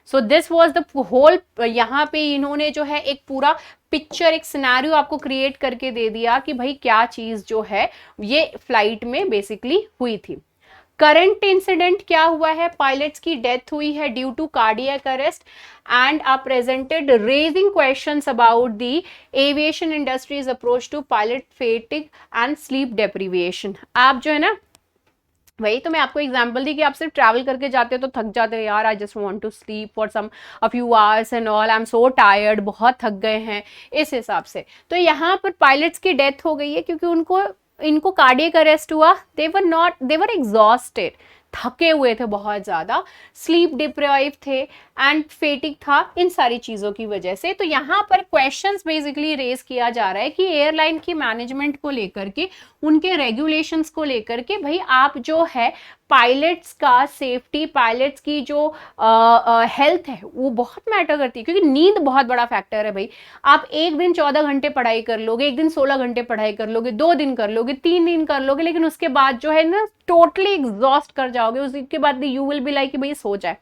So this was the whole, यहाँ पे इन्होंने जो है एक पूरा पिक्चर, एक सिनेरियो आपको क्रिएट करके दे दिया कि भाई क्या चीज जो है ये फ्लाइट में बेसिकली हुई थी। करंट इंसिडेंट क्या हुआ है, पायलट्स की डेथ हुई है due to cardiac arrest and are presented raising questions about the aviation industries approach to pilot fatigue and sleep deprivation. आप जो है ना, वही तो मैं आपको एग्जांपल दी कि आप सिर्फ ट्रैवल करके जाते हो तो थक जाते हो, यार I just want to sleep for some a few hours and all, I am so tired, बहुत थक गए हैं, इस हिसाब से। तो यहाँ पर पायलट्स की डेथ हो गई है क्योंकि इनको कार्डियक अरेस्ट हुआ, दे वर एग्जॉस्टेड, थके हुए थे बहुत ज्यादा, स्लीप डिप्राइव थे एंड फेटिक था, इन सारी चीजों की वजह से। तो यहाँ पर क्वेश्चंस बेसिकली रेज किया जा रहा है कि एयरलाइन की मैनेजमेंट को लेकर के, उनके रेगुलेशंस को लेकर के, भाई आप जो है पायलट्स का सेफ्टी, पायलट्स की जो हेल्थ है वो बहुत मैटर करती है, क्योंकि नींद बहुत बड़ा फैक्टर है। भाई आप एक दिन 14 घंटे पढ़ाई कर लोगे, एक दिन 16 घंटे पढ़ाई कर लोगे, 2 दिन कर लोगे, 3 दिन कर लोगे, लेकिन उसके बाद जो है ना टोटली एग्जॉस्ट कर जाओगे। उसके बाद यू विल बी लाइक भाई सो जाए,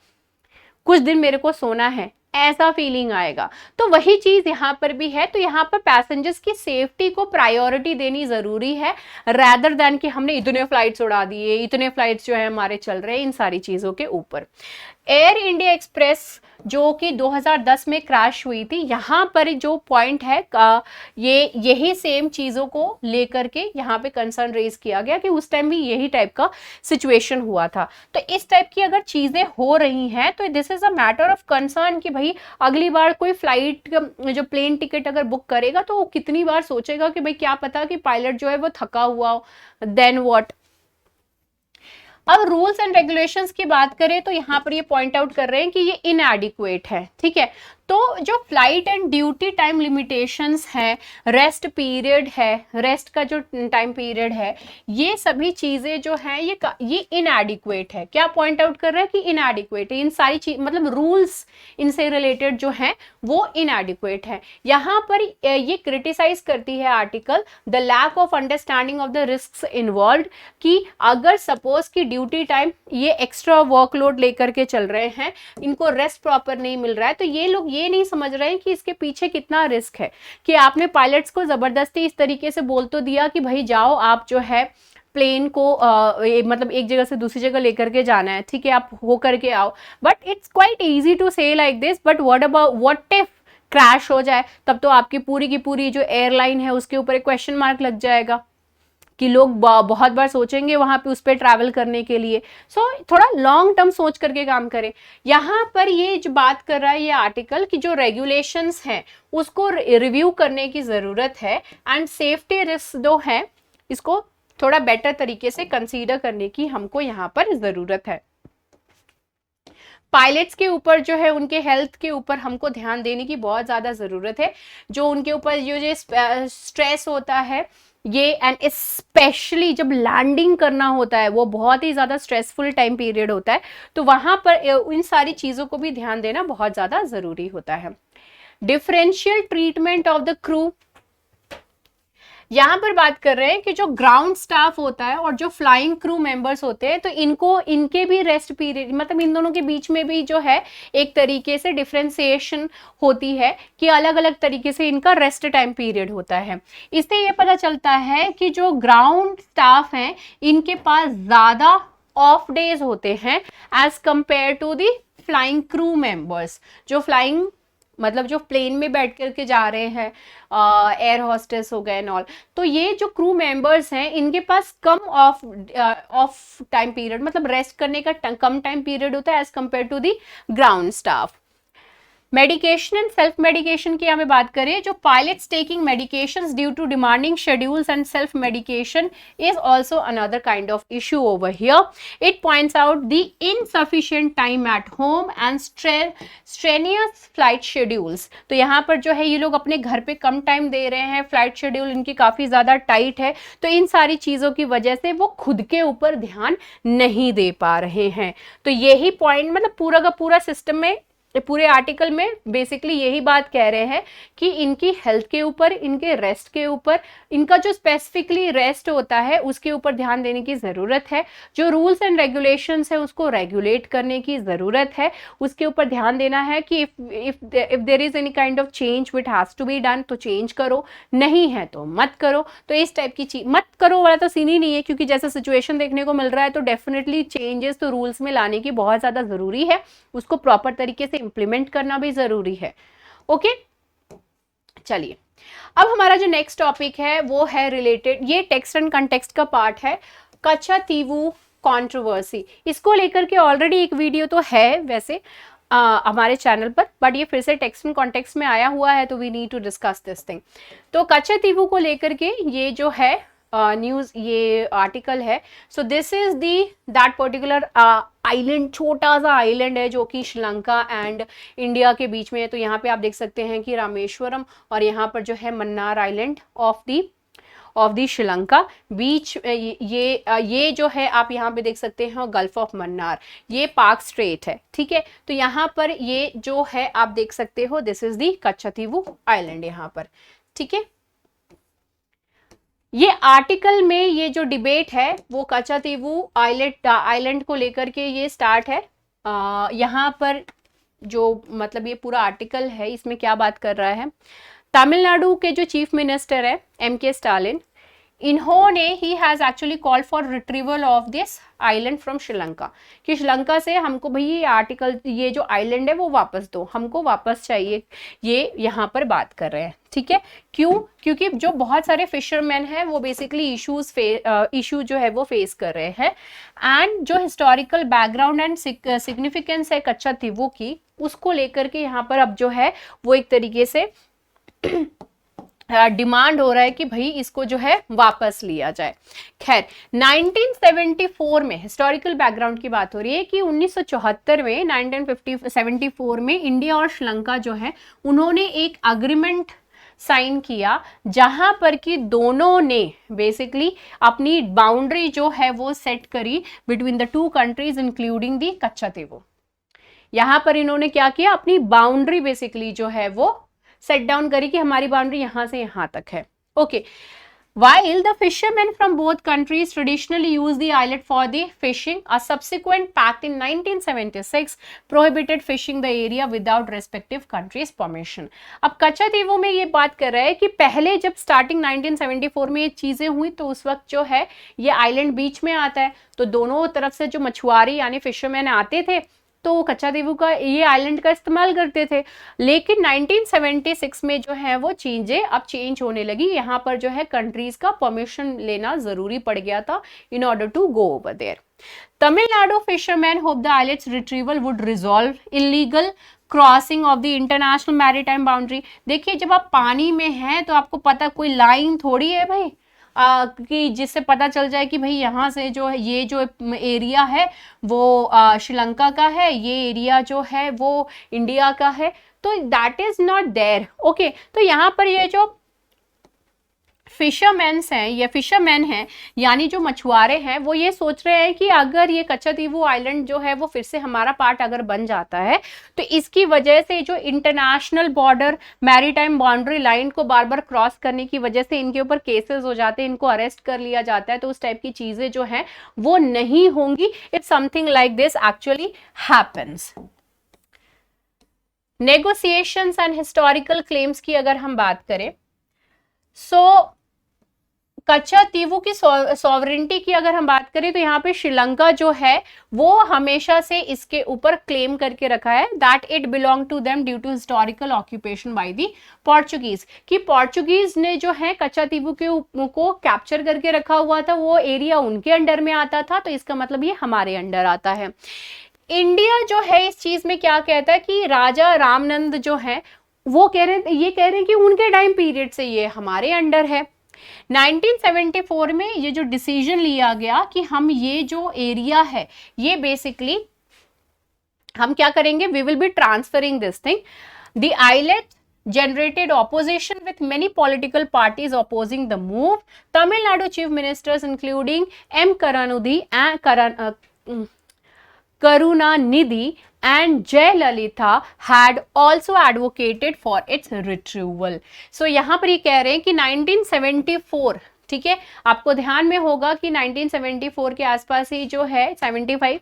कुछ दिन मेरे को सोना है, ऐसा फीलिंग आएगा। तो वही चीज यहाँ पर भी है। तो यहाँ पर पैसेंजर्स की सेफ्टी को प्रायोरिटी देनी जरूरी है, रैदर देन कि हमने इतने फ्लाइट्स उड़ा दिए, इतने फ्लाइट्स जो है हमारे चल रहे हैं, इन सारी चीजों के ऊपर। एयर इंडिया एक्सप्रेस जो कि 2010 में क्रैश हुई थी, यहाँ पर जो पॉइंट है ये यही सेम चीजों को लेकर के यहाँ पे कंसर्न रेज किया गया कि उस टाइम भी यही टाइप का सिचुएशन हुआ था। तो इस टाइप की अगर चीजें हो रही हैं तो this is a matter of concern कि भाई अगली बार कोई फ्लाइट जो प्लेन टिकट अगर बुक करेगा तो वो कितनी बार सोचेगा कि भाई क्या पता कि पायलट जो है वो थका हुआ हो, देन व्हाट। अब रूल्स एंड रेगुलेशंस की बात करें तो यहाँ पर ये पॉइंट आउट कर रहे हैं कि ये इनएडिक्वेट है, ठीक है। तो जो flight and duty time limitations है, रेस्ट पीरियड है, रेस्ट का जो टाइम पीरियड है, ये सभी चीजें जो है ये इनएडिक्वेट है। क्या पॉइंट आउट कर रहे हैं कि इनएडिक्वेट है, इन सारी चीज मतलब रूल्स इनसे रिलेटेड जो है वो इनएडिक्वेट है। यहाँ पर ये क्रिटिसाइज करती है article the lack of understanding of the risk involve, कि अगर सपोज की ड्यूटी टाइम ये एक्स्ट्रा वर्कलोड लेकर के चल रहे हैं, इनको रेस्ट प्रॉपर नहीं मिल रहा है, तो ये लोग ये नहीं समझ रहे हैं कि इसके पीछे कितना रिस्क है। कि आपने पायलट्स को जबरदस्ती इस तरीके से बोल तो दिया कि भाई जाओ आप जो है प्लेन को मतलब एक जगह से दूसरी जगह लेकर के जाना है, ठीक है, आप हो करके आओ, but it's quite easy to say like this, but what if crash हो जाए तब तो आपकी पूरी की पूरी जो एयरलाइन है उसके ऊपर एक क्वेश्चन मार्क लग जाएगा कि लोग बहुत बार सोचेंगे वहां पे उस पर ट्रैवल करने के लिए। सो थोड़ा लॉन्ग टर्म सोच करके काम करें। यहाँ पर ये जो बात कर रहा है ये आर्टिकल कि जो रेगुलेशंस हैं उसको रिव्यू करने की ज़रूरत है एंड सेफ्टी रिस्क जो है इसको थोड़ा बेटर तरीके से कंसीडर करने की हमको यहाँ पर ज़रूरत है। पायलट्स के ऊपर जो है उनके हेल्थ के ऊपर हमको ध्यान देने की बहुत ज़्यादा ज़रूरत है। जो उनके ऊपर जो स्ट्रेस होता है ये, एंड स्पेशली जब लैंडिंग करना होता है वो बहुत ही ज़्यादा स्ट्रेसफुल टाइम पीरियड होता है, तो वहाँ पर इन सारी चीज़ों को भी ध्यान देना बहुत ज़्यादा ज़रूरी होता है। Differential treatment of the crew, यहाँ पर बात कर रहे हैं कि जो ग्राउंड स्टाफ होता है और जो फ्लाइंग क्रू मेंबर्स होते हैं तो इनको इनके भी रेस्ट पीरियड, मतलब इन दोनों के बीच में भी जो है एक तरीके से डिफ्रेंसिएशन होती है कि अलग अलग तरीके से इनका रेस्ट टाइम पीरियड होता है। इससे ये पता चलता है कि जो ग्राउंड स्टाफ हैं इनके पास ज़्यादा ऑफ डेज होते हैं as compare to the flying crew members. जो फ्लाइंग मतलब जो प्लेन में बैठ करके जा रहे हैं, एयर हॉस्टेस हो गए नॉल, तो ये जो क्रू मेंबर्स हैं इनके पास कम ऑफ टाइम पीरियड, मतलब रेस्ट करने का कम टाइम पीरियड होता है as compare to the ground staff. Medication and self medication की हमें बात करें, जो pilots taking medications due to demanding schedules and self medication is also another kind of issue over here. It points out the insufficient time at home and strenuous flight schedules. तो यहाँ पर जो है ये लोग अपने घर पे कम टाइम दे रहे हैं, फ्लाइट शेड्यूल इनकी काफ़ी ज़्यादा टाइट है, तो इन सारी चीज़ों की वजह से वो खुद के ऊपर ध्यान नहीं दे पा रहे हैं। तो यही पॉइंट, मतलब पूरा का पूरा सिस्टम में, पूरे आर्टिकल में बेसिकली यही बात कह रहे हैं कि इनकी हेल्थ के ऊपर, इनके रेस्ट के ऊपर, इनका जो स्पेसिफिकली रेस्ट होता है उसके ऊपर ध्यान देने की ज़रूरत है। जो रूल्स एंड रेगुलेशंस है उसको रेगुलेट करने की ज़रूरत है, उसके ऊपर ध्यान देना है कि if there is any kind of change which has to be done तो चेंज करो, नहीं है तो मत करो। तो इस टाइप की चीज, मत करो वाला तो सीन ही नहीं है, क्योंकि जैसा सिचुएशन देखने को मिल रहा है तो डेफिनेटली चेंजेस तो रूल्स में लाने की बहुत ज़्यादा ज़रूरी है, उसको प्रॉपर तरीके से इंप्लीमेंट करना भी जरूरी है। ओके, चलिए अब हमारा जो नेक्स्ट टॉपिक है वो है रिलेटेड, ये टेक्स्ट एंड कंटेक्स्ट का पार्ट है, कच्छातीवू कंट्रोवर्सी। इसको लेकर के ऑलरेडी एक वीडियो तो है वैसे हमारे चैनल पर, बट ये फिर से टेक्स्ट एंड कॉन्टेक्स्ट में आया हुआ है तो we need to discuss this thing. तो कच्छातीवू को लेकर के ये जो है न्यूज़, ये आर्टिकल है। So this is the that particular island, छोटा सा आइलैंड है जो कि श्रीलंका एंड इंडिया के बीच में है। तो यहाँ पे आप देख सकते हैं कि रामेश्वरम और यहाँ पर जो है Mannar island of the Sri Lanka बीच, ये जो है आप यहाँ पे देख सकते हैं गल्फ ऑफ मन्नार, ये पाक स्ट्रेट है, ठीक है। तो यहाँ पर ये जो है आप देख सकते हो, this is the Katchatheevu island यहाँ पर, ठीक है। ये आर्टिकल में ये जो डिबेट है वो कच्छातीवू आइलैंड को लेकर के ये स्टार्ट है। यहाँ पर जो मतलब ये पूरा आर्टिकल है इसमें क्या बात कर रहा है, तमिलनाडु के जो चीफ मिनिस्टर है MK स्टालिन, इन्होंने he has actually call for retrieval of this island from Sri Lanka, कि श्रीलंका से हमको भाई ये आर्टिकल, ये जो आइलैंड है वो वापस दो, हमको वापस चाहिए, ये यहाँ पर बात कर रहे हैं, ठीक है। क्यों? क्योंकि जो बहुत सारे फिशरमैन हैं वो बेसिकली इशू जो है वो फेस कर रहे हैं, एंड जो हिस्टोरिकल बैकग्राउंड एंड सिग्निफिकेंस है कच्छातीवू की, उसको लेकर के यहाँ पर अब जो है वो एक तरीके से डिमांड हो रहा है कि भाई इसको जो है वापस लिया जाए। खैर 1974 में, हिस्टोरिकल बैकग्राउंड की बात हो रही है कि 1974 में, 1974 में इंडिया और श्रीलंका जो है उन्होंने एक अग्रीमेंट साइन किया जहां पर कि दोनों ने बेसिकली अपनी बाउंड्री जो है वो सेट करी between the two countries including the Kachchatheevu. यहां पर इन्होंने क्या किया, अपनी बाउंड्री बेसिकली जो है वो सेट डाउन करी कि हमारी बाउंड्री यहां से यहां तक है। Okay, while the fishermen from both countries traditionally use the islet for the fishing, a subsequent pact in 1976 prohibited fishing the area without respective countries permission। अब कच्छातीवू में ये बात कर रहा है कि पहले जब स्टार्टिंग 1974 में ये चीजें हुई तो उस वक्त जो है ये आइलैंड बीच में आता है, तो दोनों तरफ से जो मछुआरे यानी फिशरमैन आते थे तो कच्चा दीवू का ये आइलैंड का इस्तेमाल करते थे। लेकिन 1976 में जो है वो चीजें अब चेंज होने लगी, यहाँ पर जो है कंट्रीज का परमिशन लेना जरूरी पड़ गया था in order to go over there. Tamil Nadu fisherman hope the islets retrieval would resolve illegal crossing of the international maritime boundary. देखिए जब आप पानी में हैं तो आपको पता कोई लाइन थोड़ी है भाई कि जिससे पता चल जाए कि भाई यहाँ से जो है ये जो एरिया है वो श्रीलंका का है, ये एरिया जो है वो इंडिया का है, तो that is not there. Okay, तो यहाँ पर ये जो फिशरमैन्स हैं या फिशरमैन हैं यानी जो मछुआरे हैं वो ये सोच रहे हैं कि अगर ये कच्चादीवू आइलैंड जो है वो फिर से हमारा पार्ट अगर बन जाता है तो इसकी वजह से जो international border maritime boundary line को बार बार क्रॉस करने की वजह से इनके ऊपर केसेस हो जाते हैं, इनको अरेस्ट कर लिया जाता है, तो उस टाइप की चीजें जो हैं वो नहीं होंगी if something like this actually happens. Negotiations and historical claims की अगर हम बात करें, सो कच्चादीवू की सॉवरेंटी की अगर हम बात करें तो यहाँ पे श्रीलंका जो है वो हमेशा से इसके ऊपर क्लेम करके रखा है that it belong to them due to historical occupation by the Portuguese, कि पोर्चुगीज ने जो है कच्चादीवू को कैप्चर करके रखा हुआ था, वो एरिया उनके अंडर में आता था, तो इसका मतलब ये हमारे अंडर आता है। इंडिया जो है इस चीज में क्या कहता है कि राजा रामनंद जो है वो कह रहे हैं कि उनके टाइम पीरियड से ये हमारे अंडर है। 1974 में ये जो डिसीजन लिया गया कि हम ये जो एरिया है ये बेसिकली हम क्या करेंगे, we will be transferring this thing. The islet generated opposition with many political parties opposing the move. Tamil Nadu chief ministers including M. Karunanidhi and Jayalalitha had also advocated for its retrieval. So यहाँ पर ये कह रहे हैं कि 1974, ठीक है, आपको ध्यान में होगा कि 1974 के आसपास ही जो है 75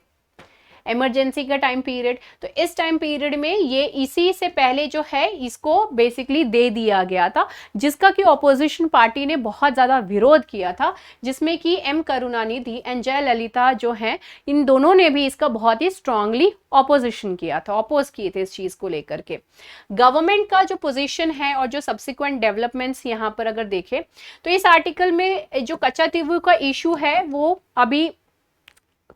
इमरजेंसी का टाइम पीरियड, तो इस टाइम पीरियड में ये इसी से पहले जो है इसको बेसिकली दे दिया गया था, जिसका कि ऑपोजिशन पार्टी ने बहुत ज़्यादा विरोध किया था, जिसमें कि एम करुणानिधि एंड जयललिता जो हैं इन दोनों ने भी इसका बहुत ही स्ट्रांगली ऑपोजिशन किया था, ऑपोज किए थे इस चीज़ को लेकर के। गवर्नमेंट का जो पोजीशन है और जो सब्सिक्वेंट डेवलपमेंट्स यहाँ पर अगर देखें तो इस आर्टिकल में जो कच्चादीवू का इशू है वो अभी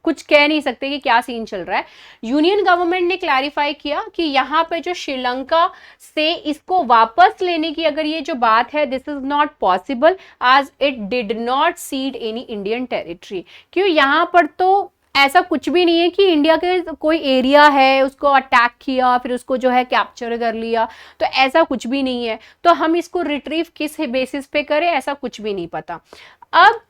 कुछ कह नहीं सकते कि क्या सीन चल रहा है। यूनियन गवर्नमेंट ने क्लैरिफाई किया कि यहाँ पे जो श्रीलंका से इसको वापस लेने की अगर ये जो बात है, दिस इज नॉट पॉसिबल आज it did not seed any Indian territory. क्यों, यहाँ पर तो ऐसा कुछ भी नहीं है कि इंडिया के कोई एरिया है उसको अटैक किया फिर उसको जो है कैप्चर कर लिया, तो ऐसा कुछ भी नहीं है। तो हम इसको रिट्रीव किस बेसिस पे करें ऐसा कुछ भी नहीं पता। अब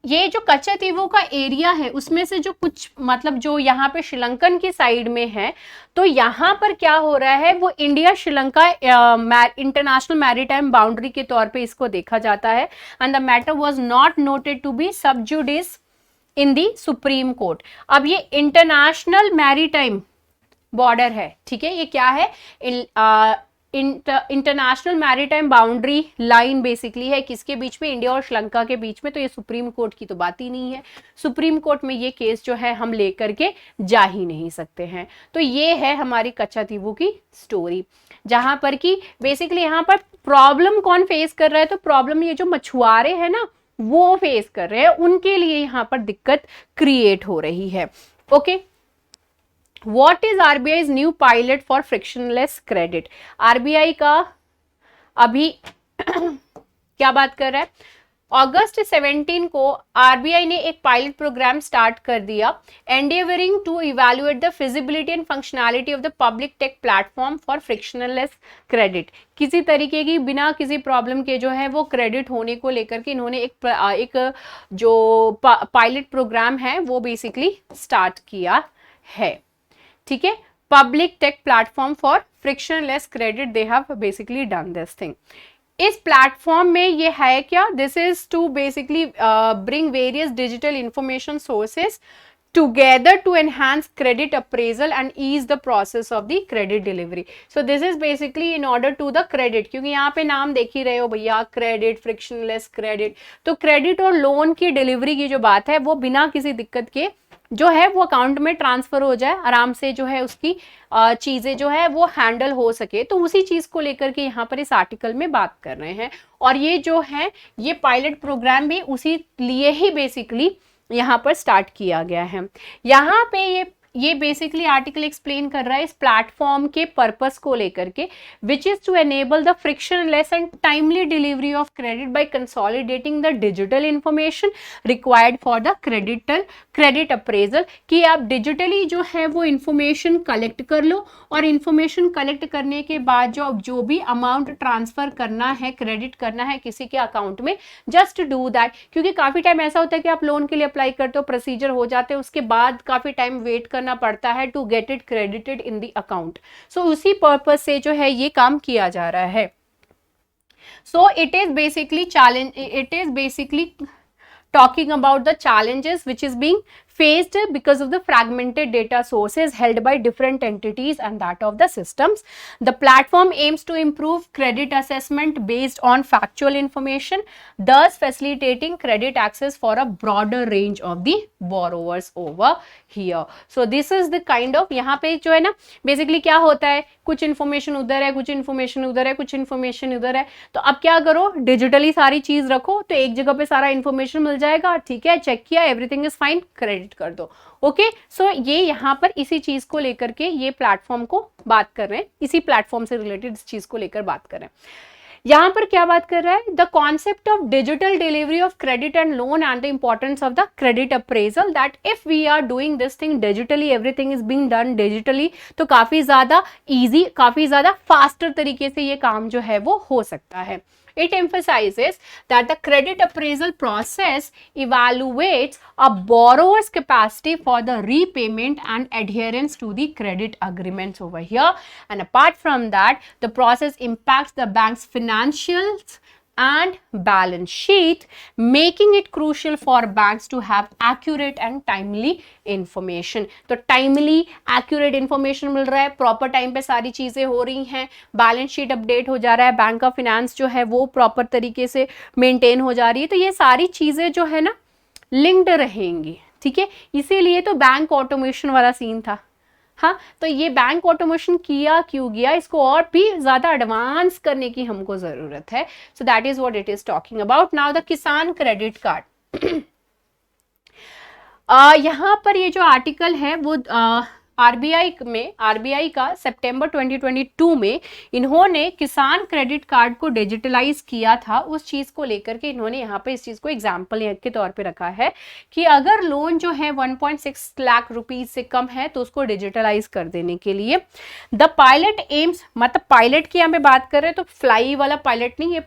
ये जो कच्चादीवू का एरिया है उसमें से जो कुछ मतलब जो यहाँ पे श्रीलंकन की साइड में है, तो यहाँ पर क्या हो रहा है वो India Sri Lanka international maritime boundary के तौर पे इसको देखा जाता है and the matter was not noted to be sub judice in the supreme court. अब ये इंटरनेशनल मैरीटाइम बॉर्डर है, ठीक है, ये क्या है, international maritime boundary line basically है किसके बीच में, इंडिया और श्रीलंका के बीच में। तो ये सुप्रीम कोर्ट की तो बात ही नहीं है, सुप्रीम कोर्ट में ये केस जो है हम लेकर के जा ही नहीं सकते हैं। तो ये है हमारी कच्चादीवू की स्टोरी, जहां पर कि बेसिकली यहाँ पर प्रॉब्लम कौन फेस कर रहा है, तो प्रॉब्लम ये जो मछुआरे हैं ना वो फेस कर रहे हैं, उनके लिए यहाँ पर दिक्कत क्रिएट हो रही है। Okay, What is RBI's new pilot for frictionless credit? RBI का अभी क्या बात कर रहा है, अगस्त 17 को आरबीआई ने एक पायलट प्रोग्राम स्टार्ट कर दिया, endeavouring to evaluate the feasibility and functionality of the public tech platform for frictionless credit. किसी तरीके की बिना किसी प्रॉब्लम के जो है वो क्रेडिट होने को लेकर के इन्होंने एक जो पायलट प्रोग्राम है वो बेसिकली स्टार्ट किया है, ठीक है, public tech platform for frictionless credit, they have basically done this thing. इस प्लेटफॉर्म में ये है क्या, this is to basically bring various digital information sources together to enhance credit appraisal and ease the process of the credit delivery. So this is basically in order to the credit, क्योंकि यहाँ पे नाम देख ही रहे हो भैया, क्रेडिट, फ्रिक्शनलेस क्रेडिट, तो क्रेडिट और लोन की डिलीवरी की जो बात है वो बिना किसी दिक्कत के जो है वो अकाउंट में ट्रांसफर हो जाए, आराम से जो है उसकी चीजें जो है वो हैंडल हो सके। तो उसी चीज को लेकर के यहाँ पर इस आर्टिकल में बात कर रहे हैं। और ये जो है ये पायलट प्रोग्राम भी उसी लिए ही बेसिकली यहाँ पर स्टार्ट किया गया है। यहाँ पे ये बेसिकली आर्टिकल एक्सप्लेन कर रहा है इस प्लेटफॉर्म के पर्पस को लेकर के, which is to enable the frictionless and timely delivery of credit by consolidating the digital information required for the credit appraisal, कि आप डिजिटली जो है वो इंफॉर्मेशन कलेक्ट कर लो और इंफॉर्मेशन कलेक्ट करने के बाद जो भी अमाउंट ट्रांसफर करना है, क्रेडिट करना है किसी के अकाउंट में, जस्ट डू दैट। क्योंकि काफी टाइम ऐसा होता है कि आप लोन के लिए अप्लाई करते हो, प्रोसीजर हो जाते हैं, उसके बाद काफी टाइम वेट करना पड़ता है to get it credited in the account. So उसी पर्पस से जो है ये काम किया जा रहा है। So it is basically talking about the challenges which is being faced because of the fragmented data sources held by different entities and that of the systems. The platform aims to improve credit assessment based on factual information, thus facilitating credit access for a broader range of the borrowers over here. So this is the kind of, यहाँ पे जो है ना बेसिकली क्या होता है, कुछ इन्फॉर्मेशन उधर है, कुछ इन्फॉर्मेशन उधर है, कुछ इन्फॉर्मेशन उधर है, तो अब क्या करो, डिजिटली सारी चीज रखो तो एक जगह पे सारा इन्फॉर्मेशन मिल जाएगा, ठीक है, चेक किया, एवरीथिंग इज फाइन, क्रेडिट कर दो। ओके, सो ये यहाँ पर इसी चीज को लेकर के ये प्लेटफॉर्म को बात कर रहे हैं, इसी प्लेटफॉर्म से रिलेटेड इस चीज को लेकर बात कर रहे हैं। यहाँ पर क्या बात कर रहा है, the concept of digital delivery of credit and loan and the importance of the credit appraisal, that if we are doing this thing digitally, everything is being done digitally, तो काफी ज्यादा इजी, काफी ज्यादा फास्टर तरीके से ये काम जो है वो हो सकता है। It emphasizes that the credit appraisal process evaluates a borrower's capacity for the repayment and adherence to the credit agreements over here. And apart from that, the process impacts the bank's financials and balance sheet, making it crucial for banks to have accurate and timely information. तो timely accurate information मिल रहा है, proper time पे सारी चीजें हो रही हैं, बैलेंस शीट अपडेट हो जा रहा है, बैंक का फिनेंस जो है वो प्रॉपर तरीके से मेंटेन हो जा रही है, तो ये सारी चीजें जो है ना लिंक्ड रहेंगी, ठीक है। इसीलिए तो बैंक ऑटोमेशन वाला सीन था। हाँ, तो ये बैंक ऑटोमेशन किया क्यों गया, इसको और भी ज्यादा एडवांस करने की हमको जरूरत है। सो that is what it is talking about. Now the किसान क्रेडिट कार्ड, यहाँ पर ये जो आर्टिकल है वो आरबीआई का सितंबर 2022 में इन्होंने किसान क्रेडिट कार्ड को डिजिटलाइज किया था। उस चीज को लेकर के इन्होंने यहाँ पे इस चीज को एग्जाम्पल के तौर पे रखा है कि अगर लोन जो है 1.6 लाख रुपीज से कम है तो उसको डिजिटलाइज कर देने के लिए द पायलट एम्स, मतलब पायलट की हमें बात कर रहे हैं तो फ्लाई वाला पायलट नहीं, ये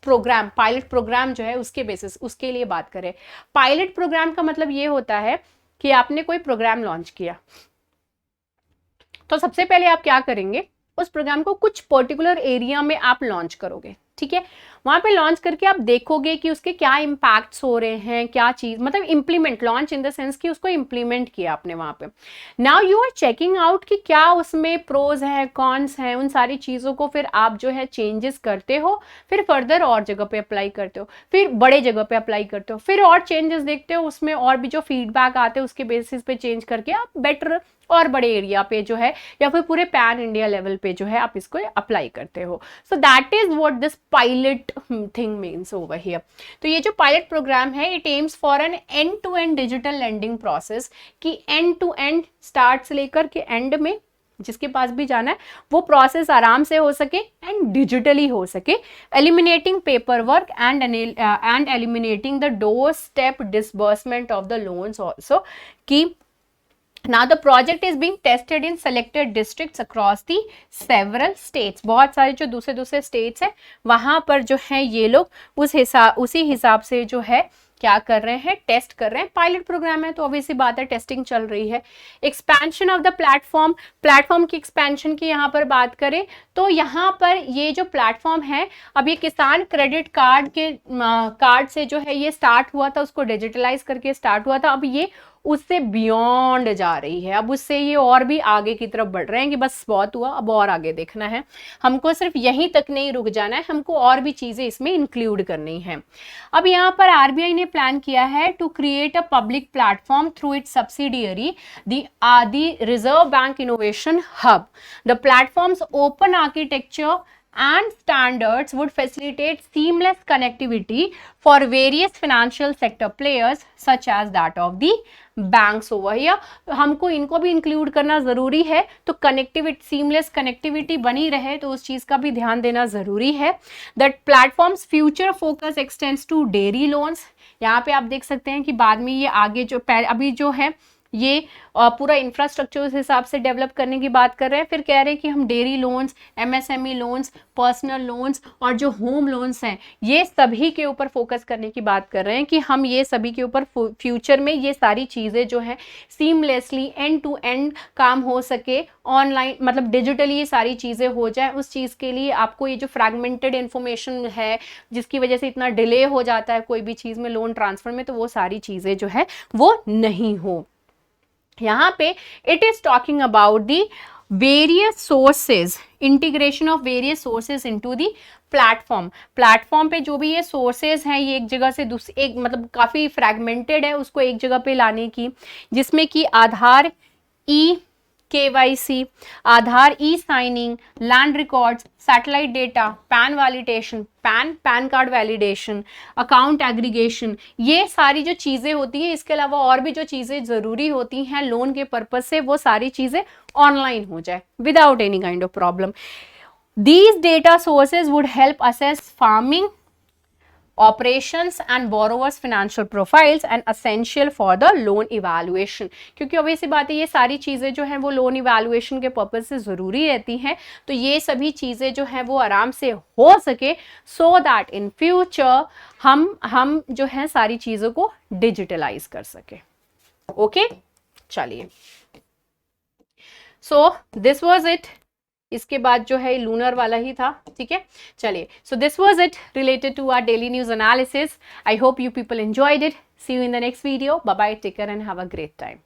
प्रोग्राम, पायलट प्रोग्राम जो है उसके बेसिस, उसके लिए बात करें। पायलट प्रोग्राम का मतलब ये होता है कि आपने कोई प्रोग्राम लॉन्च किया, तो सबसे पहले आप क्या करेंगे, उस प्रोग्राम को कुछ पर्टिकुलर एरिया में आप लॉन्च करोगे, ठीक है। वहां पे लॉन्च करके आप देखोगे कि उसके क्या इम्पैक्ट्स हो रहे हैं, क्या चीज, मतलब implement, launch in the sense कि उसको इंप्लीमेंट किया आपने वहां पे। Now you are checking out कि क्या उसमें प्रोज हैं, कॉन्स हैं, उन सारी चीजों को फिर आप जो है चेंजेस करते हो, फिर फर्दर और जगह पे अप्लाई करते हो, फिर बड़े जगह पे अप्लाई करते हो, फिर और चेंजेस देखते हो, उसमें और भी जो फीडबैक आते हैं उसके बेसिस पे चेंज करके आप बेटर और बड़े एरिया पे जो है या फिर पूरे पैन इंडिया लेवल पे जो है आप इसको अप्लाई करते हो। So that is what this pilot thing means over here. तो ये जो पायलट प्रोग्राम है, it aims for an end to end digital lending process, कि एंड टू एंड, स्टार्ट से लेकर के एंड में जिसके पास भी जाना है वो प्रोसेस आराम से हो सके एंड डिजिटली हो सके, eliminating paper work and eliminating the door step disbursement of the loans also. कि Now the project is being tested in selected districts across the several states. बहुत सारे जो दूसरे स्टेट्स हैं वहां पर जो है ये लोग उसी हिसाब से जो है क्या कर रहे हैं, टेस्ट कर रहे हैं। पायलट प्रोग्राम है तो ऑब्वियसली बात है टेस्टिंग चल रही है। एक्सपेंशन ऑफ द प्लेटफॉर्म की एक्सपेंशन की यहाँ पर बात करें तो यहाँ पर ये जो प्लेटफॉर्म है, अब ये किसान क्रेडिट कार्ड के कार्ड से जो है ये स्टार्ट हुआ था, उसको डिजिटलाइज करके स्टार्ट हुआ था, अब ये उससे बियॉन्ड जा रही है। अब उससे ये और भी आगे की तरफ बढ़ रहे हैं कि बस बहुत हुआ, अब और आगे देखना है, हमको सिर्फ यहीं तक नहीं रुक जाना है, हमको और भी चीज़ें इसमें इंक्लूड करनी है। अब यहाँ पर आरबीआई ने प्लान किया है to create a public platform through its subsidiary the Reserve Bank Innovation Hub. The platform's open architecture and standards would facilitate seamless connectivity for various financial sector players such as that of the banks over here। हमको इनको भी इंक्लूड करना ज़रूरी है, तो कनेक्टिविटी, सीमलेस कनेक्टिविटी बनी रहे, तो उस चीज़ का भी ध्यान देना ज़रूरी है। That platform's future focus extends to dairy loans. यहाँ पे आप देख सकते हैं कि बाद में ये आगे जो अभी जो है ये पूरा इंफ्रास्ट्रक्चर उस हिसाब से डेवलप करने की बात कर रहे हैं। फिर कह रहे हैं कि हम dairy loans, MSME loans, personal loans और जो होम लोन्स हैं, ये सभी के ऊपर फोकस करने की बात कर रहे हैं कि हम ये सभी के ऊपर फ्यूचर में ये सारी चीज़ें जो है सीमलेसली एंड टू एंड काम हो सके, ऑनलाइन मतलब डिजिटली ये सारी चीज़ें हो जाए। उस चीज़ के लिए आपको ये जो फ्रैगमेंटेड इन्फॉर्मेशन है जिसकी वजह से इतना डिले हो जाता है कोई भी चीज़ में, लोन ट्रांसफर में, तो वो सारी चीज़ें जो है वो नहीं हो। यहाँ पे it is talking about the various sources, integration of various sources into the platform पे जो भी ये सोर्सेज हैं, ये एक जगह से दूसरी, एक मतलब काफ़ी फ्रैगमेंटेड है, उसको एक जगह पे लाने की, जिसमें कि Aadhaar e KYC, Aadhaar e signing, land records, satellite data, PAN validation, PAN card validation, account aggregation, ये सारी जो चीज़ें होती हैं, इसके अलावा और भी जो चीज़ें ज़रूरी होती हैं लोन के पर्पज़ से, वो सारी चीज़ें ऑनलाइन हो जाए without any kind of problem. These data sources would help assess farming operations and borrowers financial profiles and essential for the loan evaluation। क्योंकि obviously बात है, ये सारी चीज़ें जो हैं वो लोन इवैल्यूएशन के पर्पज से ज़रूरी रहती हैं, तो ये सभी चीज़ें जो हैं वो आराम से हो सके, सो दैट इन फ्यूचर हम जो है सारी चीज़ों को डिजिटलाइज कर सके। ओके, चलिए, सो दिस वाज इट। इसके बाद जो है लूनर वाला ही था, ठीक है। चलिए, so this was it related to our daily news analysis. I hope you people enjoyed it. See you in the next video. Bye bye, take care and have a great time.